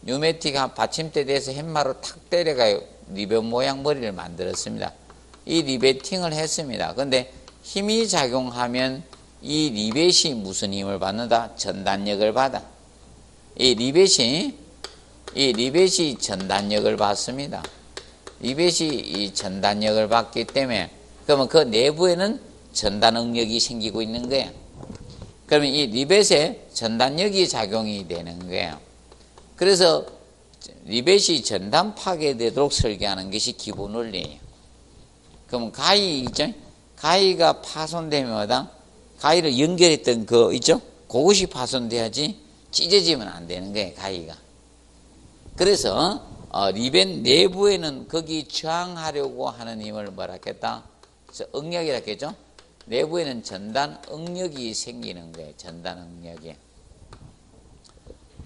뉴매틱 한 받침대 대서 햄마로 탁 때려가 리벳 모양 머리를 만들었습니다. 이 리베팅을 했습니다. 근데 힘이 작용하면 이 리벳이 무슨 힘을 받는다? 전단력을 받아. 이 리벳이 전단력을 받습니다. 리벳이 이 전단력을 받기 때문에 그러면 그 내부에는 전단 응력이 생기고 있는 거예요. 그러면 이 리벳에 전단력이 작용이 되는 거예요. 그래서 리벳이 전단 파괴되도록 설계하는 것이 기본 원리예요. 그러면 가위 있죠? 가위가 파손되면 가위를 연결했던 그 있죠? 그것이 파손돼야지 찢어지면 안 되는 거예요, 가위가. 그래서 리벳 내부에는 거기 저항하려고 하는 힘을 뭐라 했겠다? 응력이라 했겠죠? 내부에는 전단 응력이 생기는 거예요. 전단 응력이.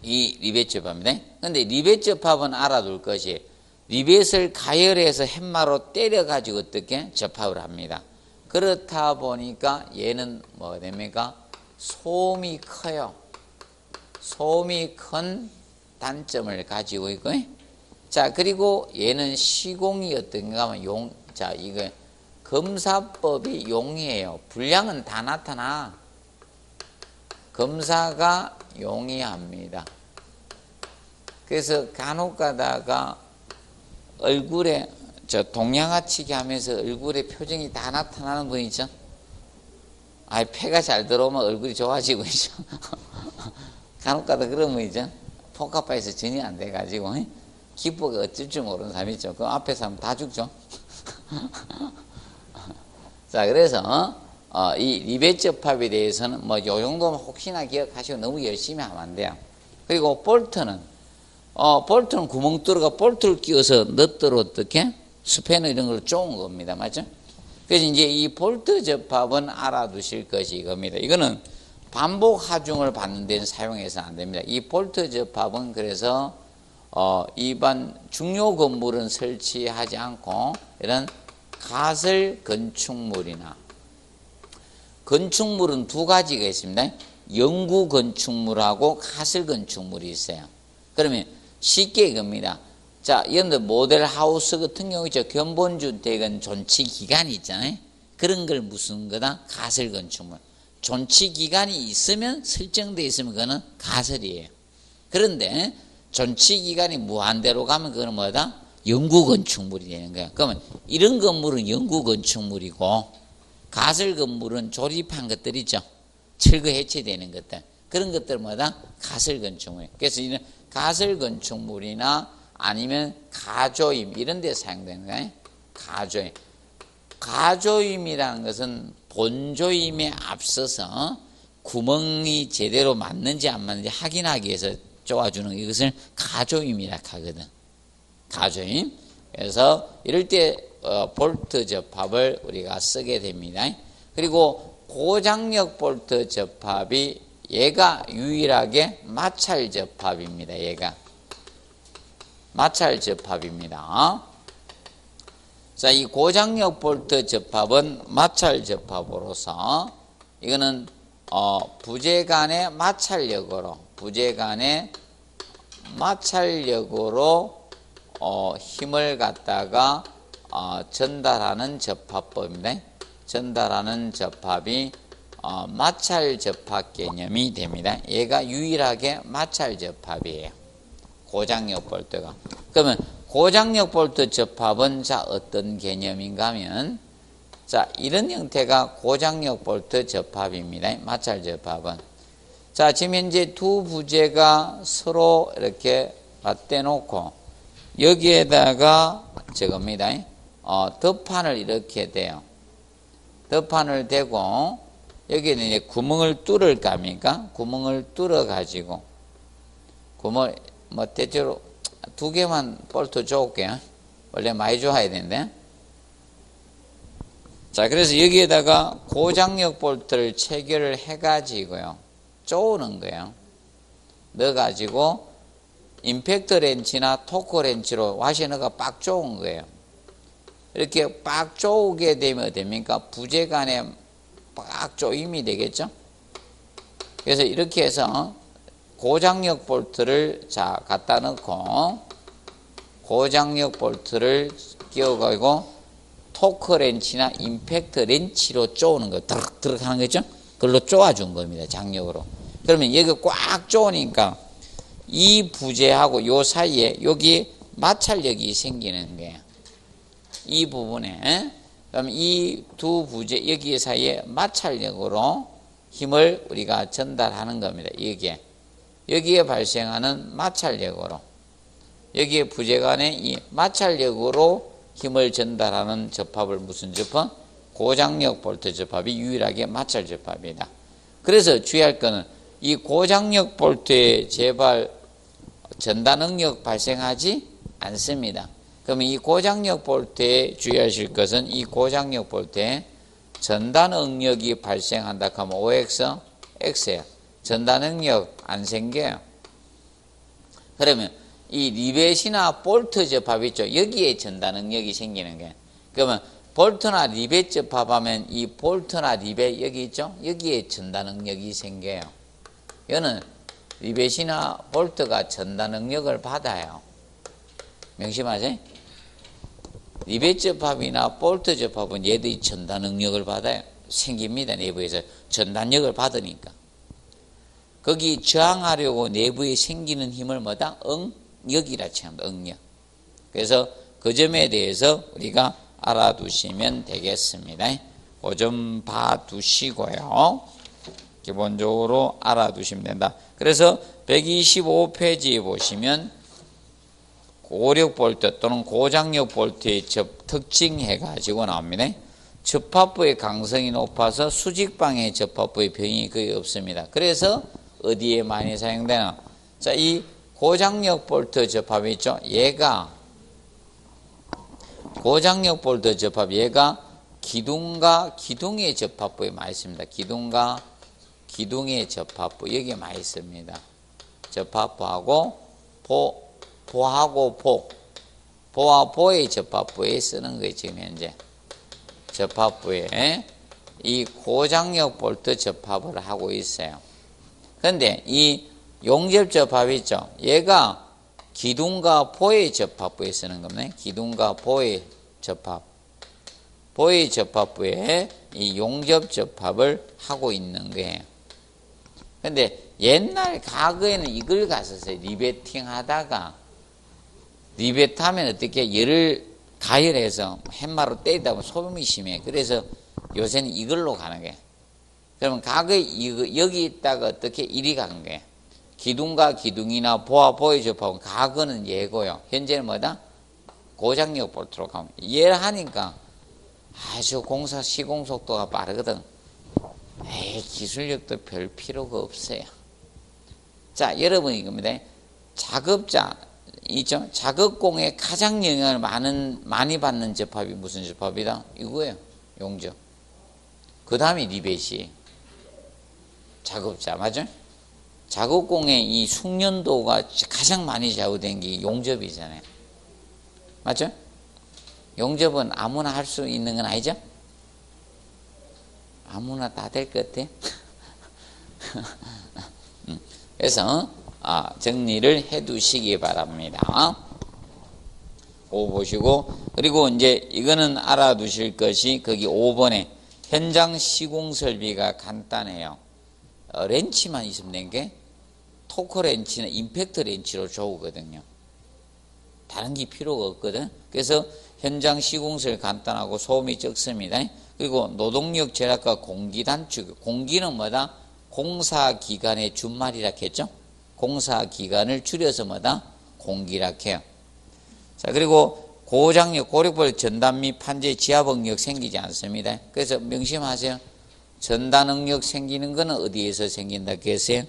이 리벳 접합입니다. 근데 리벳 접합은 알아둘 것이 리벳을 가열해서 햄마로 때려가지고 어떻게 접합을 합니다. 그렇다 보니까 얘는 뭐가 됩니까? 소음이 커요. 소음이 큰 단점을 가지고 있고, 자, 그리고 얘는 시공이 어떤가 하면 자, 이거 검사법이 용이해요. 분량은 다 나타나. 검사가 용이합니다. 그래서 간혹 가다가 얼굴에 동양화치기 하면서 얼굴에 표정이 다 나타나는 분 있죠? 폐가 잘 들어오면 얼굴이 좋아지고 있죠. 간혹 가다 그런 분 있죠? 포카파에서 전이 안 돼가지고 기쁘게 어쩔 줄 모르는 사람 있죠. 그 앞에서 하면 다 죽죠. 자, 그래서 이 리벳 접합에 대해서는 뭐 요 정도면 혹시나 기억하시고 너무 열심히 하면 안 돼요. 그리고 볼트는 구멍 뚫어가 볼트를 끼워서 너트로 어떻게 스패너 이런 걸 쪼은 겁니다. 맞죠? 그래서 이제 이 볼트 접합은 알아두실 것이 이겁니다. 이거는 반복 하중을 받는 데는 사용해서 안 됩니다. 이 볼트 접합은 그래서 일반 중요 건물은 설치하지 않고 이런 가설 건축물이나 건축물은 두 가지가 있습니다. 영구 건축물하고 가설 건축물이 있어요. 그러면 쉽게 이겁니다. 자, 여러분들 모델 하우스 같은 경우 있죠. 견본주택은 존치 기간이 있잖아요. 그런 걸 무슨 거다? 가설 건축물. 존치 기간이 있으면 설정되어 있으면 그거는 가설이에요. 그런데 존치 기간이 무한대로 가면 그거는 뭐다? 영구 건축물이 되는 거야. 그러면 이런 건물은 영구 건축물이고 가설 건물은 조립한 것들 있죠. 철거 해체되는 것들. 그런 것들 뭐다? 가설 건축물. 그래서 이런 가설 건축물이나 아니면 가조임 이런 데 사용되는 거예요. 가조임. 가조임이라는 것은 본조임에 앞서서 구멍이 제대로 맞는지 안 맞는지 확인하기 위해서 쪼아주는 이것을 가조임이라 하거든. 가조임. 그래서 이럴 때 볼트 접합을 우리가 쓰게 됩니다. 그리고 고장력 볼트 접합이 얘가 유일하게 마찰 접합입니다. 얘가 마찰 접합입니다. 자, 이 고장력 볼트 접합은 마찰 접합으로서 이거는 부재 간의 마찰력으로 힘을 갖다가 전달하는 접합법입니다. 전달하는 접합이 마찰 접합 개념이 됩니다. 얘가 유일하게 마찰 접합이에요. 고장력 볼트가. 그러면 고장력 볼트 접합은 자 어떤 개념인가 하면 자 이런 형태가 고장력 볼트 접합입니다. 마찰 접합은. 자 지금 현재 두 부재가 서로 이렇게 맞대 놓고 여기에다가 저겁니다. 덧판을 이렇게 대요. 덧판을 대고 여기에는 이제 구멍을 뚫을 거 아닙니까? 구멍을 뚫어 가지고 구멍 뭐 대체로 2개만 볼트 줘올게요. 원래 많이 줘야 되는데. 자 그래서 여기에다가 고장력 볼트를 체결을 해 가지고요. 쪼는 거예요. 넣어 가지고 임팩트 렌치나 토크 렌치로 와셔너가 빡 쪼은 거예요. 이렇게 빡 쪼게 되면 어떻습니까? 부재 간에 빡 쪼임이 되겠죠? 그래서 이렇게 해서 고장력 볼트를 자 갖다 넣고 고장력 볼트를 끼워가지고 토크 렌치나 임팩트 렌치로 쪼는 거 드럭드럭 하는 거죠? 그걸로 쪼아준 겁니다. 장력으로. 그러면 여기 꽉 쪼으니까 이 부재하고 요 사이에 여기 마찰력이 생기는 거예요. 이 부분에. 그럼 이 두 부재 여기 사이에 마찰력으로 힘을 우리가 전달하는 겁니다. 여기에 발생하는 마찰력으로 여기에 부재 간에 이 마찰력으로 힘을 전달하는 접합을 무슨 접합? 고장력 볼트 접합이 유일하게 마찰 접합이다. 그래서 주의할 것은 이 고장력 볼트의 제발 전달 능력 발생하지 않습니다. 그러면 이 고장력 볼트에 주의하실 것은 이 고장력 볼트에 전달 응력이 발생한다 하면 OX, X예요. 전달 능력 안 생겨요. 그러면 이 리벳이나 볼트 접합 있죠. 여기에 전달 능력이 생기는 거예요. 그러면 볼트나 리벳 접합하면 이 볼트나 리벳 여기 있죠. 여기에 전달 능력이 생겨요. 이거는 리벳이나 볼트가 전달 능력을 받아요. 명심하세요. 리벳 접합이나 볼트 접합은 얘들이 전달 능력을 받아요. 생깁니다. 내부에서 전달력을 받으니까. 거기 저항하려고 내부에 생기는 힘을 뭐다? 응력이라 칭합니다. 응력. 그래서 그 점에 대해서 우리가 알아두시면 되겠습니다. 그 점 봐두시고요. 기본적으로 알아두시면 된다. 그래서 125페이지에 보시면 고력 볼트 또는 고장력 볼트의 특징해 가지고 나옵니다. 접합부의 강성이 높아서 수직방의 접합부의 변이 거의 없습니다. 그래서 어디에 많이 사용되나? 자, 이 고장력 볼트 접합이 있죠. 얘가 고장력 볼트 접합 얘가 기둥과 기둥의 접합부에 많이 있습니다. 기둥과 기둥의 접합부 여기에 많이 있습니다. 접합부하고 보하고 보와 보의 접합부에 쓰는 거예요. 지금 현재 접합부에 이 고장력 볼트 접합을 하고 있어요. 그런데 이 용접 접합 있죠. 얘가 기둥과 보의 접합부에 쓰는 겁니다. 기둥과 보의 접합. 보의 접합부에 이 용접 접합을 하고 있는 거예요. 근데 옛날 과거에는 이걸 갔었어요. 리베팅 하다가 리벳 하면 어떻게 열을 가열해서 햄마로 때리다 보면 소음이 심해. 그래서 요새는 이걸로 가는 거예요. 그러면 과거에 여기 있다가 어떻게 이리 가는 거예요. 기둥과 기둥이나 보와 보의 접합은 과거는 얘고요. 현재는 뭐다? 고장력 볼트로 가면 얘를 하니까 아주 공사 시공 속도가 빠르거든. 기술력도 별 필요가 없어요. 자, 여러분 이겁니다. 작업자 있죠? 작업공에 가장 영향을 많이 받는 접합이 무슨 접합이다? 이거예요. 용접. 그 다음에 리벳이 작업자, 맞죠? 작업공의 이 숙련도가 가장 많이 좌우된 게 용접이잖아요. 맞죠? 용접은 아무나 할 수 있는 건 아니죠? 아무나 다 될 것 같아. 그래서 정리를 해 두시기 바랍니다. 그거 보시고, 그리고 이제 이거는 알아두실 것이 거기 5번에 현장 시공 설비가 간단해요. 렌치만 있으면 된 게 토크 렌치나 임팩트 렌치로 좋거든요. 다른 게 필요가 없거든. 그래서 현장 시공설 간단하고 소음이 적습니다. 그리고 노동력 절약과 공기 단축. 공기는 뭐다? 공사 기간의 준말이라 했죠. 공사 기간을 줄여서 뭐다? 공기라 해요. 자, 그리고 고장력, 고력벌 전단 및 판재 지압응력 생기지 않습니다. 그래서 명심하세요. 전단응력 생기는 거는 어디에서 생긴다 했어요?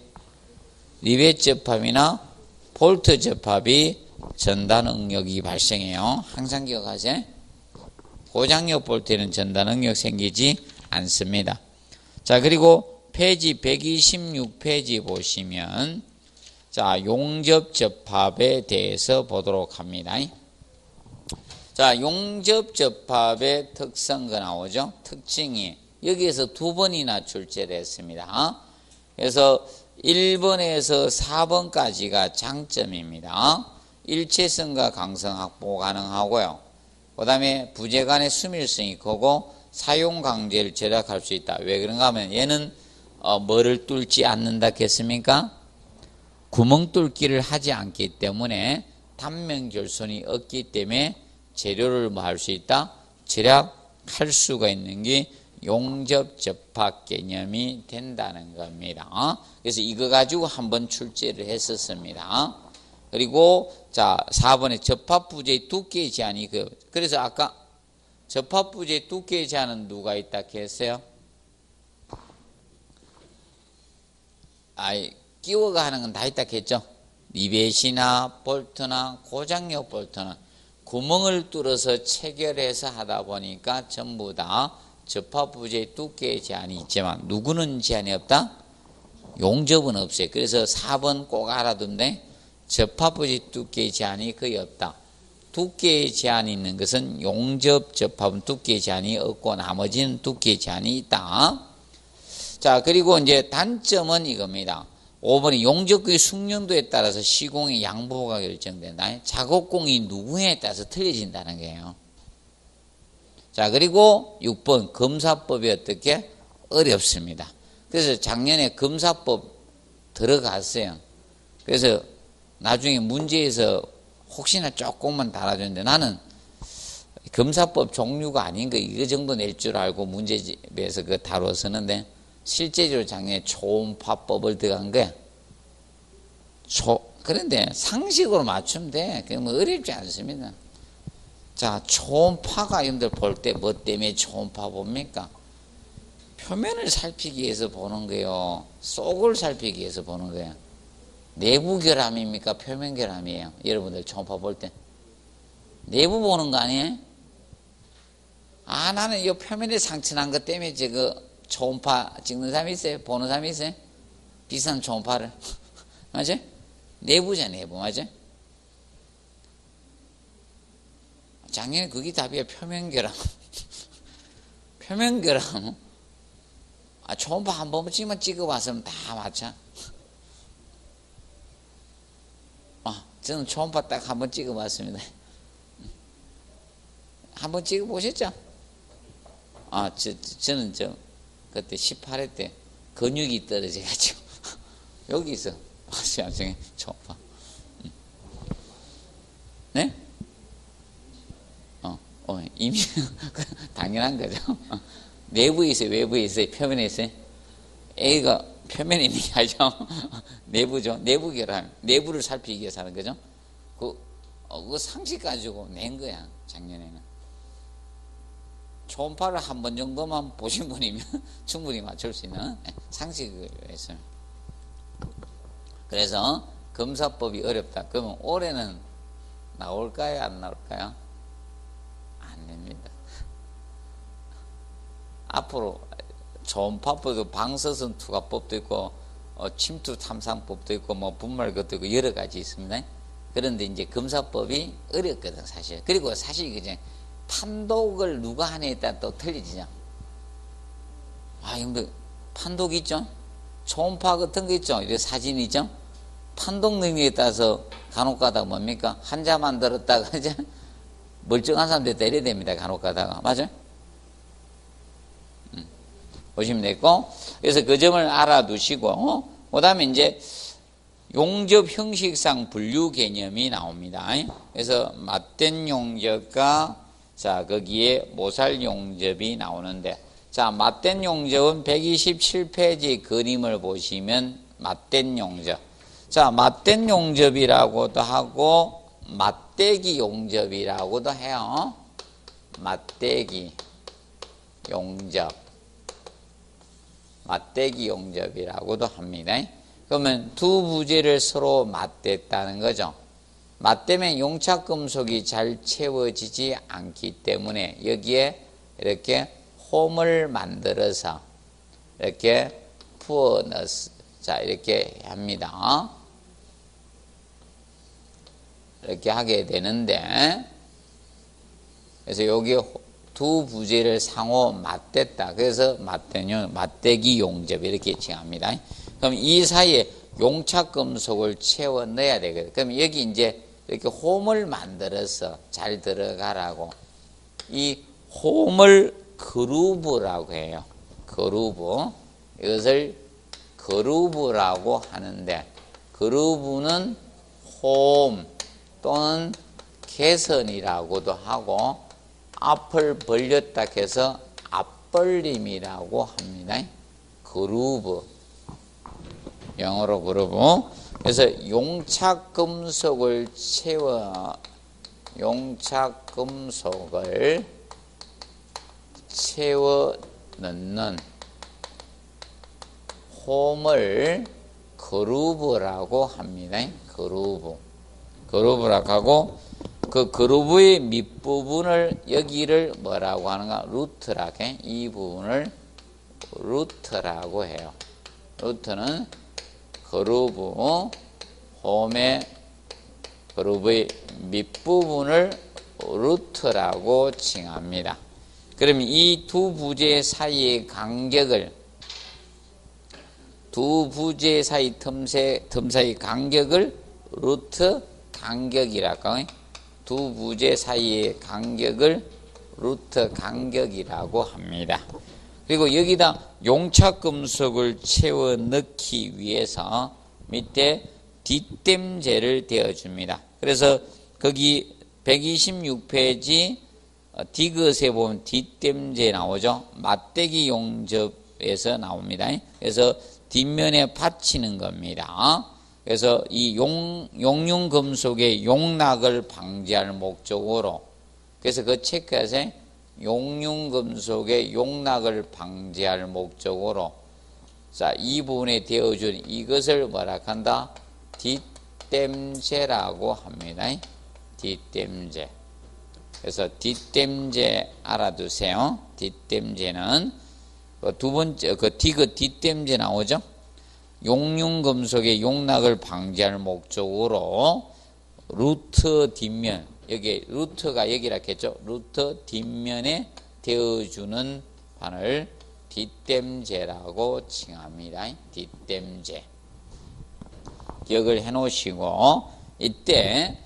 리벳 접합이나 볼트 접합이 전단응력이 발생해요. 항상 기억하세요. 고장력 볼트에는 전단응력 생기지 않습니다. 자, 그리고 페이지 126페이지 보시면 자, 용접 접합에 대해서 보도록 합니다. 자, 용접 접합의 특성가 나오죠. 특징이 여기에서 두 번이나 출제를 했습니다. 그래서 1번에서 4번까지가 장점입니다. 일체성과 강성 확보 가능하고요. 그 다음에 부재 간의 수밀성이 크고 사용 강제를 절약할 수 있다. 왜 그런가 하면 얘는 뭐를 뚫지 않는다 했습니까? 구멍 뚫기를 하지 않기 때문에 단면 결손이 없기 때문에 재료를 뭐 할 수 있다? 절약할 수가 있는 게 용접 접합 개념이 된다는 겁니다. 그래서 이거 가지고 한번 출제를 했었습니다. 그리고 자, 4번에 접합 부재의 두께 제한이 그래서 아까 접합 부재의 두께 제한은 누가 있다 했어요? 끼워가 하는 건 다 있다 했죠. 리벳이나 볼트나 고장력 볼트는 구멍을 뚫어서 체결해서 하다 보니까 전부 다 접합 부재의 두께의 제한이 있지만 누구는 제한이 없다? 용접은 없어요. 그래서 4번 꼭 알아둔데 접합 부재 두께의 제한이 거의 없다. 두께의 제한이 있는 것은 용접 접합은 두께의 제한이 없고 나머지는 두께의 제한이 있다. 자, 그리고 이제 단점은 이겁니다. 5번이 용접구의 숙련도에 따라서 시공의 양보가 결정된다. 작업공이 누구에 따라서 틀려진다는 거예요. 자, 그리고 6번 검사법이 어떻게? 어렵습니다. 그래서 작년에 검사법 들어갔어요. 그래서 나중에 문제에서 혹시나 조금만 달아줬는데 나는 검사법 종류가 아닌 거 이거 정도 낼 줄 알고 문제집에서 그거 다뤘었는데 실제적으로 작년에 초음파법을 들어간 거야. 그런데 상식으로 맞추면 돼. 그게 뭐 어렵지 않습니다. 자, 초음파가 여러분들 볼 때 뭐 때문에 초음파 봅니까? 표면을 살피기 위해서 보는 거예요. 속을 살피기 위해서 보는 거예요. 내부 결함입니까? 표면 결함이에요. 여러분들 초음파 볼 때. 내부 보는 거 아니에요? 나는 이 표면에 상처 난 것 때문에 초음파 찍는 사람이 있어요? 보는 사람이 있어요? 비싼 초음파를. 맞아? 내부잖아, 내부. 맞아? 작년에 그게 답이야. 표면결함. 표면결함. 초음파 한 번만 찍어봤으면 다 맞춰. 저는 초음파 딱 한 번 찍어봤습니다. 한 번 찍어보셨죠? 저는 그때 18회 때 근육이 떨어져가지고 여기서 봤어요. 나중에 초음파. 네? 이미 당연한 거죠. 내부에 있어요, 외부에 있어요, 표면에 있어요. A가 표면에 있는 게 아니죠. 내부죠. 내부 결함, 내부를 살피기 위해서 하는 거죠. 그 상식 가지고 낸 거야, 작년에는. 초음파를 한 번 정도만 보신 분이면 충분히 맞출 수 있는 상식을 했어요. 그래서 검사법이 어렵다. 그러면 올해는 나올까요? 안 나올까요? 안 됩니다. 앞으로 초음파법도 방사선 투과법도 있고 침투 탐상법도 있고 뭐 분말 것도 있고 여러 가지 있습니다. 그런데 이제 검사법이 어렵거든 사실. 그리고 사실 그냥 판독을 누가 하느냐에 따라 또 틀리지냐. 근데 판독 있죠? 초음파 같은 거 있죠? 이런 사진 있죠? 판독 능력에 따라서 간혹 가다가 뭡니까? 환자만 들었다가 이제 멀쩡한 사람들 때려야 됩니다. 간혹 가다가. 맞아요? 보시면 되고. 그래서 그 점을 알아두시고, 그 다음에 이제 용접 형식상 분류 개념이 나옵니다. 그래서 맞된 용접과 자, 거기에 모살 용접이 나오는데, 자, 맞된 용접은 127페이지 그림을 보시면 맞된 용접. 자, 맞된 용접이라고도 하고, 맞대기 용접이라고도 해요. 맞대기 용접. 맞대기 용접이라고도 합니다. 그러면 두 부재를 서로 맞댔다는 거죠. 맞대면 용착금속이 잘 채워지지 않기 때문에 여기에 이렇게 홈을 만들어서 이렇게 부어 넣었어. 자, 이렇게 합니다. 이렇게 하게 되는데, 그래서 여기 두 부재를 상호 맞댔다. 그래서 맞대기 용접 이렇게 칭합니다. 그럼 이 사이에 용착금속을 채워 넣어야 되거든요. 그럼 여기 이제 이렇게 홈을 만들어서 잘 들어가라고. 이 홈을 그루브라고 해요. 그루브. 이것을 그루브라고 하는데, 그루브는 홈 또는 개선이라고도 하고, 앞을 벌렸다 해서 앞벌림이라고 합니다. 그루브. 영어로 그루브. 그래서 용착금속을 채워 넣는 홈을 그루브라고 합니다. 그루브라고 하고, 그 그루브의 밑부분을 여기를 뭐라고 하는가? 루트라고 해. 이 부분을 루트라고 해요. 루트는 그루브, 홈의 그루브의 밑부분을 루트라고 칭합니다. 그러면 이 두 부재 사이의 간격을, 두 부재 사이 틈 사이 간격을 루트 간격이라고 해요. 두 부재 사이의 간격을 루트 간격이라고 합니다. 그리고 여기다 용착금속을 채워 넣기 위해서 밑에 뒷댐재를 대어줍니다. 그래서 거기 126페이지 디귿에 보면 뒷댐재 나오죠. 맞대기 용접에서 나옵니다. 그래서 뒷면에 받치는 겁니다. 그래서 이 용융금속의 용락을 방지할 목적으로, 그래서 그 체크하세요. 용융금속의 용락을 방지할 목적으로, 자, 이 부분에 되어준 이것을 뭐라 한다? 뒷댐재라고 합니다. 뒷댐재. 그래서 뒷댐재 알아두세요. 뒷댐재는 두 번째 그 디귿 뒷댐재 나오죠? 용융금속의 용락을 방지할 목적으로 루트 뒷면, 여기 루트가 여기라 했죠. 루트 뒷면에 대어주는 판을 뒷댐재라고 칭합니다. 뒷댐재. 기억을 해 놓으시고, 이때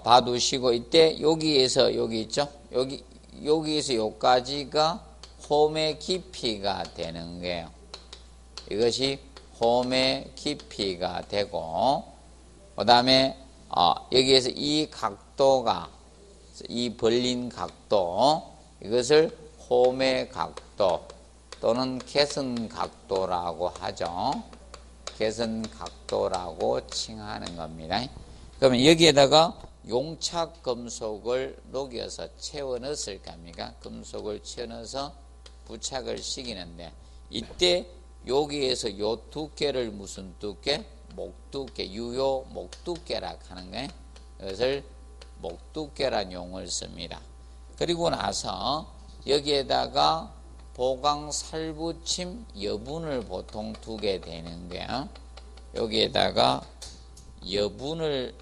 봐두시고, 이때 여기에서 여기 있죠. 여기에서 여기까지가 홈의 깊이가 되는 거예요. 이것이 홈의 깊이가 되고, 그 다음에 여기에서 이 각도가, 이 벌린 각도, 이것을 홈의 각도 또는 개선 각도라고 하죠. 개선 각도라고 칭하는 겁니다. 그러면 여기에다가 용착 금속을 녹여서 채워 넣었을 겁니까? 금속을 채워 넣어서 부착을 시키는데, 이때 여기에서 요 두께를 무슨 두께? 목두께, 유효 목두께라 하는 거예요. 이것을 목두께란 용어를 씁니다. 그리고 나서 여기에다가 보강 살붙임 여분을 보통 두게 되는 거예요. 여기에다가 여분을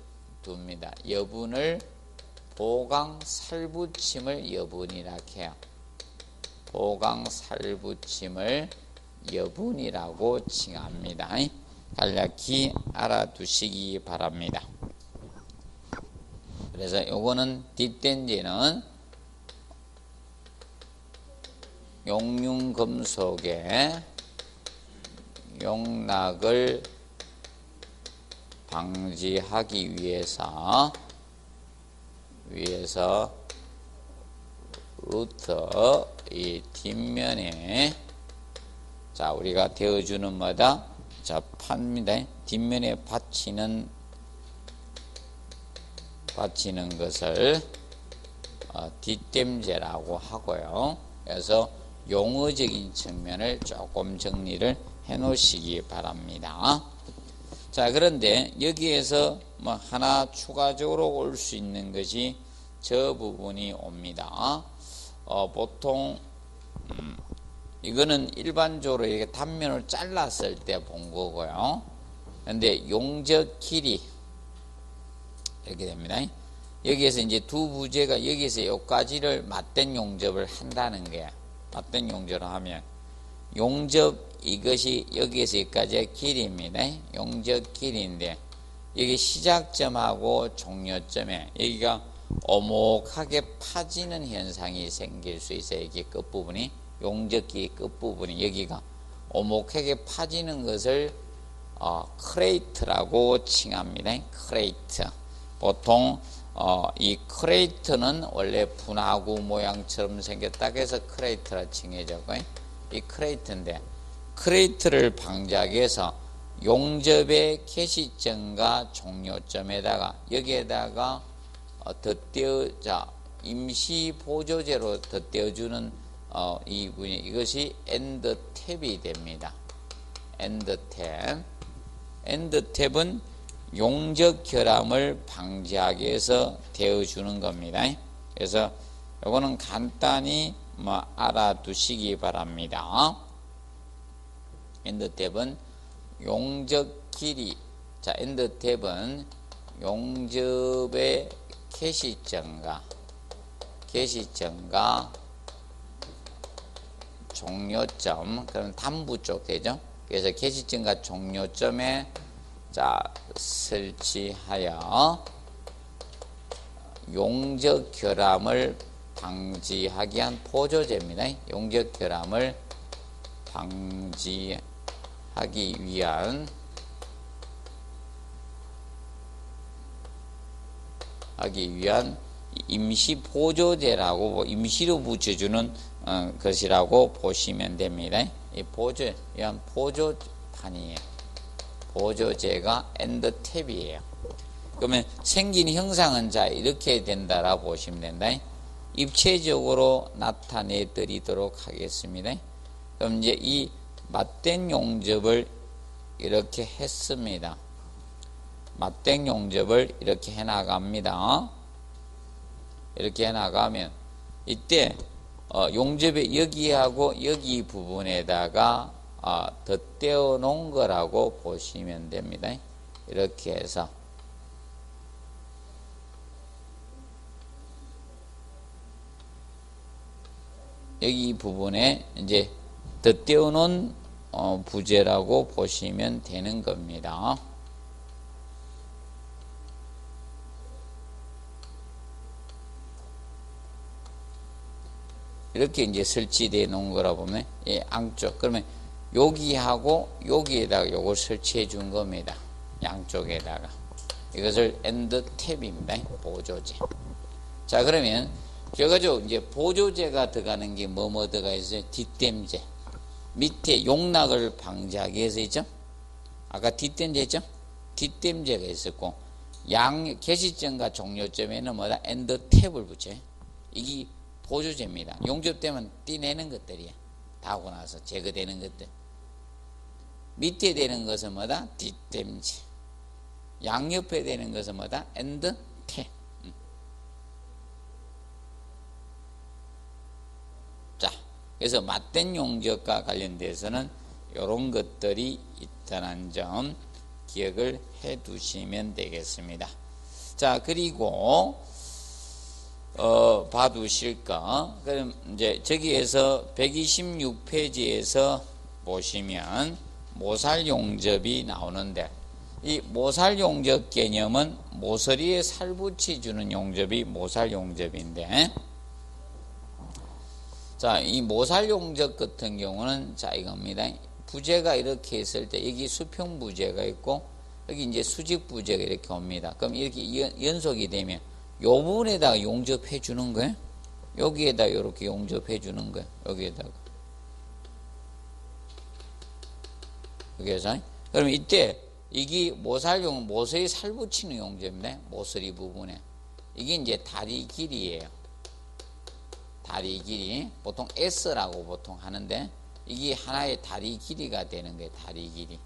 둡니다. 여분을 보강 살붙임을 여분이라 해요. 보강 살붙임을 여분이라고 칭합니다. 간략히 알아두시기 바랍니다. 그래서 요거는 뒷댄지는 용융금속의 용락을 방지하기 위해서 루터 이 뒷면에 자 우리가 대어주는 마다 자 팝니다. 뒷면에 받치는 것을 뒷댐제라고 하고요. 그래서 용어적인 측면을 조금 정리를 해 놓으시기 바랍니다. 자, 그런데 여기에서 뭐 하나 추가적으로 올 수 있는 것이 저 부분이 옵니다. 보통 이거는 일반적으로 이렇게 단면을 잘랐을 때 본 거고요. 근데 용적 길이 이렇게 됩니다. 여기에서 이제 두 부재가 여기에서 여기까지를 맞댄 용접을 한다는 거야. 맞댄 용접을 하면 용접 이것이 여기에서 여기까지의 길이입니다. 용접 길이인데 여기 시작점하고 종료점에 여기가 오목하게 파지는 현상이 생길 수 있어요. 여기 끝부분이 용접기 끝부분이 여기가 오목하게 파지는 것을 크레이트라고 칭합니다. 크레이트. 보통 이 크레이트는 원래 분화구 모양처럼 생겼다 해서 크레이트라 칭해졌고 이 크레이트인데 크레이트를 방지하기 위해서 용접의 개시점과 종료점에다가 여기에다가 임시 보조제로 덧대어주는 이것이 엔드탭이 됩니다. 엔드탭은 용접 결함을 방지하기 위해서 되어주는 겁니다. 그래서 이거는 간단히 알아두시기 바랍니다. 엔드탭은 용접 길이, 자, 엔드탭은 용접의 개시점과 종료점, 그럼 단부 쪽 되죠? 그래서 개시점과 종료점에 자, 설치하여 용접 결함을 방지하기 위한 보조제입니다. 용접 결함을 방지하기 위한 임시 보조제라고 임시로 붙여주는 것이라고 보시면 됩니다. 이 보조판이에요. 보조제가 엔드탭이에요. 그러면 생긴 형상은 자 이렇게 된다라고 보시면 된다. 입체적으로 나타내 드리도록 하겠습니다. 그럼 이제 이 맞댄 용접을 이렇게 했습니다. 맞댄 용접을 이렇게 해 나갑니다. 이렇게 해 나가면 이때 용접의 여기하고 여기 부분에다가 덧대어 놓은 거라고 보시면 됩니다. 이렇게 해서 여기 부분에 이제 덧대어 놓은 부재라고 보시면 되는 겁니다. 이렇게 이제 설치되어 놓은 거라 보면 양쪽 그러면 여기하고 여기에다가 요걸 설치해 준 겁니다. 양쪽에다가 이것을 엔드탭입니다. 보조제. 자, 그러면 결과적으로 이제 보조제가 들어가는 게 뭐 들어가 있어요? 뒷댐제. 밑에 용락을 방지하기 위해서 있죠? 아까 뒷댐제 했죠? 뒷댐제가 있었고 개시점과 종료점에는 뭐다? 엔드 탭을 붙여요. 이게 보조제입니다. 용접되면 떼내는 것들이야. 다 하고 나서 제거되는 것들. 밑에 되는 것은 뭐다? 뒷댐지. 양옆에 되는 것은 뭐다? 엔드 탭. 자, 그래서 맞댄 용접과 관련돼서는 이런 것들이 있다는 점 기억을 해 두시면 되겠습니다. 자, 그리고 봐두실 거. 그럼 이제 저기에서 126페이지에서 보시면 모살 용접이 나오는데, 이 모살 용접 개념은 모서리에 살 붙여주는 용접이 모살 용접인데, 자, 이 모살 용접 같은 경우는 자, 이겁니다. 부재가 이렇게 있을 때 여기 수평 부재가 있고 여기 이제 수직 부재가 이렇게 옵니다. 그럼 이렇게 연속이 되면 요 부분에다가 용접해 주는 거예요. 여기에다 이렇게 용접해 주는 거예요. 여기에다가. 여기에서. 그럼 이때 이게 모서리 살 붙이는 용접인데, 모서리 부분에. 이게 이제 다리 길이에요. 다리 길이. 보통 S라고 보통 하는데, 이게 하나의 다리 길이가 되는 거예요. 다리 길이.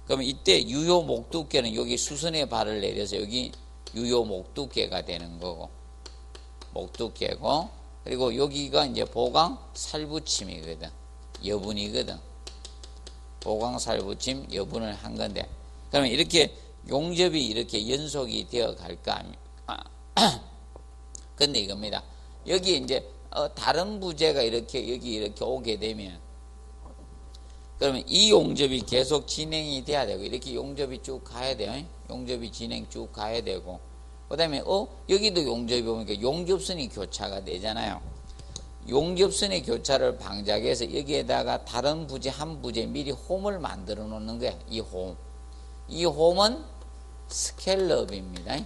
그러면 이때 유효 목 두께는 여기 수선의 발을 내려서 여기 유효 목 두께가 되는 거고, 목 두께고, 그리고 여기가 이제 보강 살붙임이거든. 여분이거든. 보강 살붙임 여분을 한 건데, 그러면 이렇게 용접이 이렇게 연속이 되어 갈까? 근데 이겁니다. 여기 이제 다른 부재가 이렇게 여기 이렇게 오게 되면, 그러면 이 용접이 계속 진행이 돼야 되고, 이렇게 용접이 쭉 가야 돼요. 용접이 진행 쭉 가야 되고, 그 다음에 여기도 용접이 오니까 용접선이 교차가 되잖아요. 용접선의 교차를 방지하기 여기에다가 다른 부재 한 부재 미리 홈을 만들어 놓는 거야. 이 홈. 이 홈은 스캘럽입니다.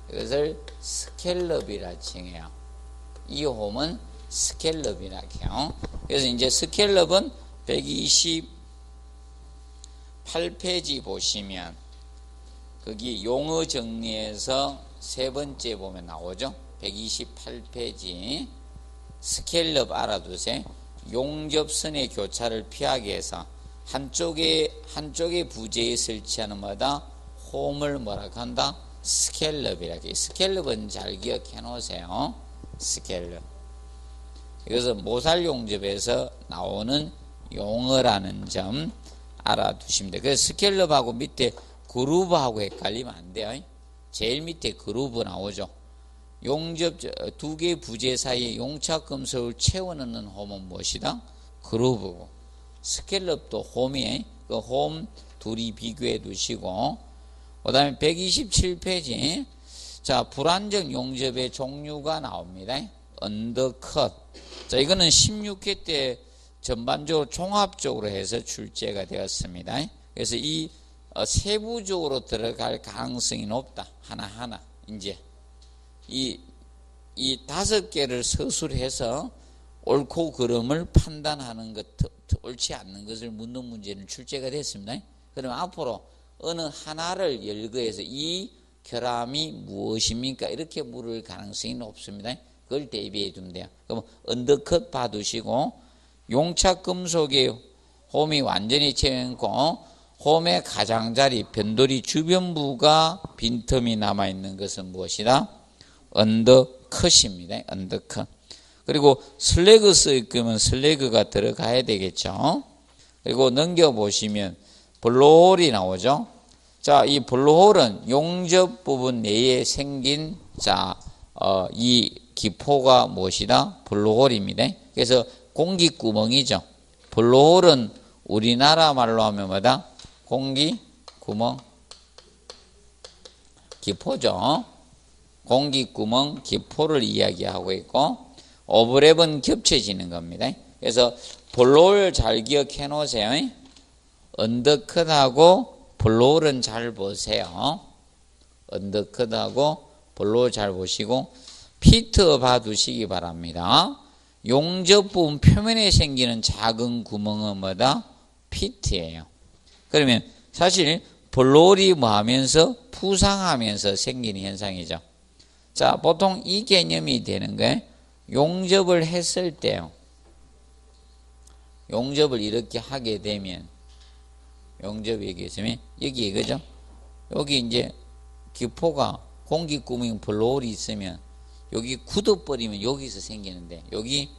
이것을 스캘럽이라 칭해요. 이 홈은 스캘럽이라 해요. 그래서 이제 스캘럽은 128페이지 보시면 거기 용어 정리에서 세 번째 보면 나오죠. 128페이지. 스캘럽 알아두세요. 용접선의 교차를 피하기 위해서 한쪽에 부재에 설치하는 마다 홈을 뭐라 한다? 스캘럽이라 해요. 스캘럽은 잘 기억해 놓으세요. 스캘럽. 이것은 모살 용접에서 나오는 용어라는 점 알아두시면 돼요. 그래서 스캘럽하고 밑에 그루브하고 헷갈리면 안 돼요. 제일 밑에 그루브 나오죠. 용접 두 개의 부재 사이에 용착금속을 채워넣는 홈은 무엇이다? 그루브고, 스캘럽도 홈이에요. 그 홈 둘이 비교해 두시고, 그 다음에 127페이지. 자, 불안정 용접의 종류가 나옵니다. 언더컷. 자, 이거는 16회 때 전반적으로 종합적으로 해서 출제가 되었습니다. 그래서 이 세부적으로 들어갈 가능성이 높다. 하나하나. 이제 이 5개를 서술해서 옳고 그름을 판단하는 것, 옳지 않는 것을 묻는 문제는 출제가 됐습니다. 그러면 앞으로 어느 하나를 열거해서 이 결함이 무엇입니까? 이렇게 물을 가능성이 높습니다. 그걸 대비해 두면 돼요. 그럼 언더컷 봐두시고, 용착 금속의 홈이 완전히 채워있고 홈의 가장자리, 변돌이 주변부가 빈틈이 남아있는 것은 무엇이다? 언더컷입니다. 언더컷. 그리고 슬래그 쓰이면 슬래그가 들어가야 되겠죠. 그리고 넘겨보시면 블로홀이 나오죠. 자, 이 블로홀은 용접 부분 내에 생긴 이 기포가 무엇이다? 블로홀입니다. 그래서 공기구멍이죠. 블로홀은 우리나라 말로 하면 뭐다? 공기구멍 기포죠. 공기구멍 기포를 이야기하고 있고, 오브랩은 겹쳐지는 겁니다. 그래서 블로홀 잘 기억해 놓으세요. 언더컷하고 블로홀은 잘 보세요. 언더컷하고 블로홀 잘 보시고, 피트 봐두시기 바랍니다. 용접 부분 표면에 생기는 작은 구멍은 뭐다? 피트예요. 그러면 사실 블루홀이 뭐 하면서 부상하면서 생기는 현상이죠. 자, 보통 이 개념이 되는 거예요. 용접을 했을 때요. 용접을 이렇게 하게 되면, 용접이 있으면, 여기 이거죠. 여기 이제 기포가 공기구멍 블루홀이 있으면, 여기 굳어버리면 여기서 생기는데, 여기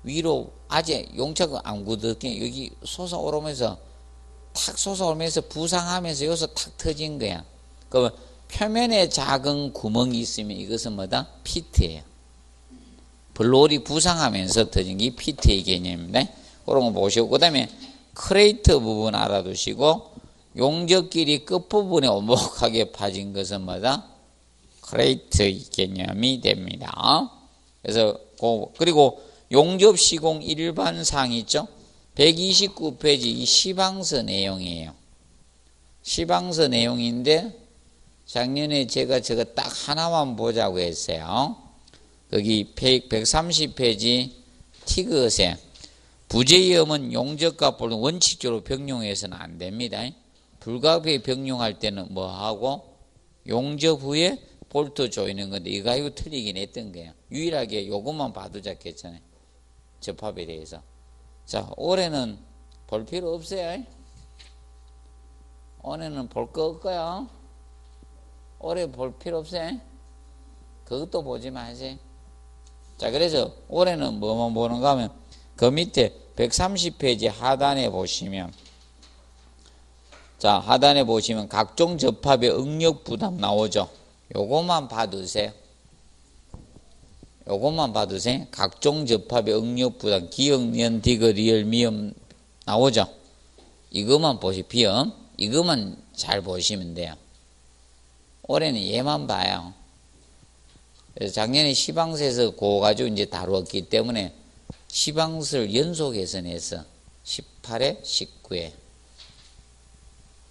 위로 아직 용접은 안 굳었게 여기 솟아오르면서 탁 솟아오르면서 부상하면서 여기서 탁 터진 거야. 그러면 표면에 작은 구멍이 있으면 이것은 뭐다? 피트예요. 블루홀이 부상하면서 터진 게 피트의 개념입니다. 그런 거 보시고, 그 다음에 크레이트 부분 알아두시고, 용접끼리 끝부분에 오목하게 파진 것은 뭐다? 크레이트의 개념이 됩니다. 그래서 그리고 용접 시공 일반상 있죠? 129페이지 이 시방서 내용이에요. 시방서 내용인데 작년에 제가 저거 딱 하나만 보자고 했어요. 거기 130페이지 티그세 부재이음은 용접과 볼은 원칙적으로 병용해서는 안 됩니다. 불가피에 병용할 때는 뭐하고 용접 후에 볼트 조이는 건데 이거 가지고 틀리긴 했던 거예요. 유일하게 요것만 봐도 잡겠잖아요. 접합에 대해서. 자, 올해는 볼 필요 없어요. 올해는 볼 거 없고요. 올해 볼 필요 없어요. 그것도 보지 마세요. 자, 그래서 올해는 뭐만 보는가 하면 그 밑에 130페이지 하단에 보시면, 자, 하단에 보시면 각종 접합의 응력 부담 나오죠. 요것만 봐두세요. 요것만 봐두세요. 각종 접합의 응력 부담, 기역, 년, 디귿, 리을, 미음 나오죠. 이것만 보시, 비음. 이것만 잘 보시면 돼요. 올해는 얘만 봐요. 그래서 작년에 시방서에서 그거 가지고 이제 다루었기 때문에 시방서를 연속해서 냈어. 18회, 19회.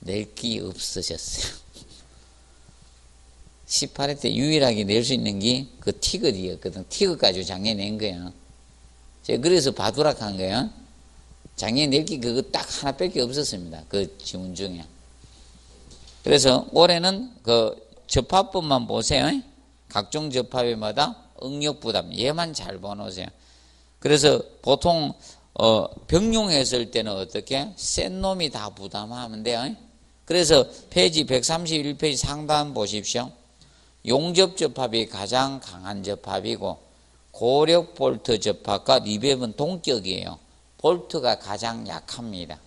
낼 게 없으셨어요. 18회 때 유일하게 낼 수 있는 게 그 티귿이었거든. 티귿 가지고 작년에 낸 거야. 제가 그래서 바두락 한 거야. 작년에 낼 게 그거 딱 하나밖에 없었습니다. 그 지문 중에. 그래서 올해는 그 접합법만 보세요. 각종 접합에마다 응력 부담. 얘만 잘 보놓으세요. 그래서 보통 병용했을 때는 어떻게? 센 놈이 다 부담하면 돼요. 그래서 페이지 131페이지 상단 보십시오. 용접 접합이 가장 강한 접합이고 고력 볼트 접합과 리벳은 동격이에요. 볼트가 가장 약합니다.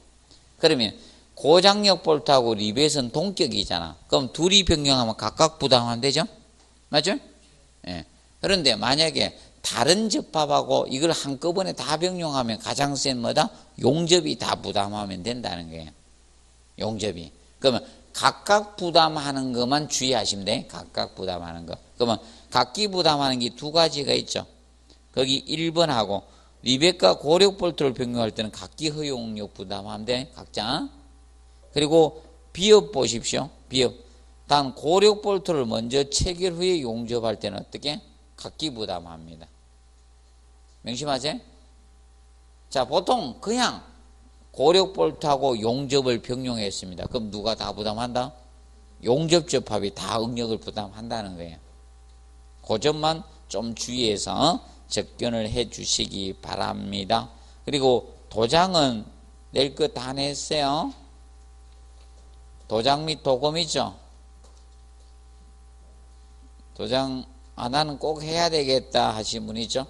그러면 고장력 볼트하고 리벳은 동격이잖아. 그럼 둘이 병용하면 각각 부담하면 되죠? 맞죠? 예. 그런데 만약에 다른 접합하고 이걸 한꺼번에 다 병용하면 가장 센 뭐다? 용접이 다 부담하면 된다는 거예요. 용접이. 그러면 각각 부담하는 것만 주의하시면 돼. 각각 부담하는 거. 그러면 각기 부담하는 게 두 가지가 있죠. 거기 1번하고 리벳과 고력 볼트를 병용할 때는 각기 허용력 부담하면 돼. 각자. 그리고 비업 보십시오. 비업. 단 고력 볼트를 먼저 체결 후에 용접할 때는 어떻게? 각기 부담합니다. 명심하세요. 자, 보통 그냥 고력 볼트하고 용접을 병용했습니다. 그럼 누가 다 부담한다? 용접 접합이 다 응력을 부담한다는 거예요. 그 점만 좀 주의해서 접견을 해 주시기 바랍니다. 그리고 도장은 낼 거 다 냈어요. 도장 및 도금이죠. 도장 나는 꼭 해야 되겠다 하신 분 있죠.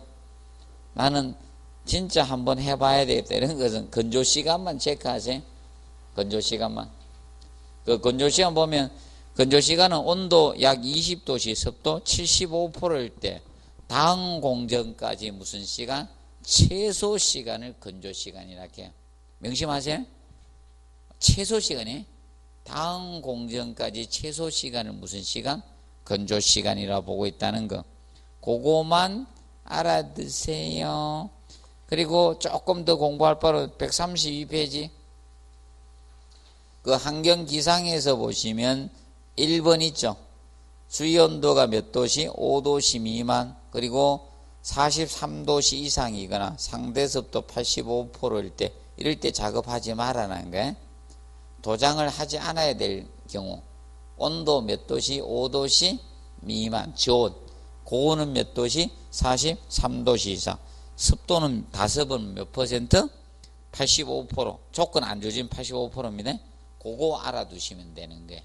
나는 진짜 한번 해봐야 되겠다 이런 것은 건조 시간만 체크하세요. 건조 시간만. 그 건조 시간 보면 건조 시간은 온도 약 20도씨 습도 75%일 때 다음 공정까지 무슨 시간? 최소 시간을 건조 시간이라 해요. 명심하세요. 최소 시간이 다음 공정까지 최소 시간을 무슨 시간? 건조 시간이라 보고 있다는 거. 그거만 알아두세요. 그리고 조금 더 공부할 바로 132페이지 그 환경기상에서 보시면 1번 있죠. 주위온도가 몇 도씨? 5도씨 미만. 그리고 43도씨 이상이거나 상대습도 85%일 때 이럴 때 작업하지 말라는 거예요. 도장을 하지 않아야 될 경우 온도 몇 도씨? 5도씨 미만 저온. 고온은 몇 도씨? 43도씨 이상. 습도는 다습은 몇 퍼센트? 85%. 조건 안 주어진 85%입니다. 그거 알아두시면 되는 게.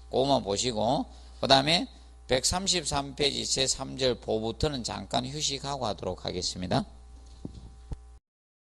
그거만 보시고 그 다음에 133페이지 제3절 보부터는 잠깐 휴식하고 하도록 하겠습니다.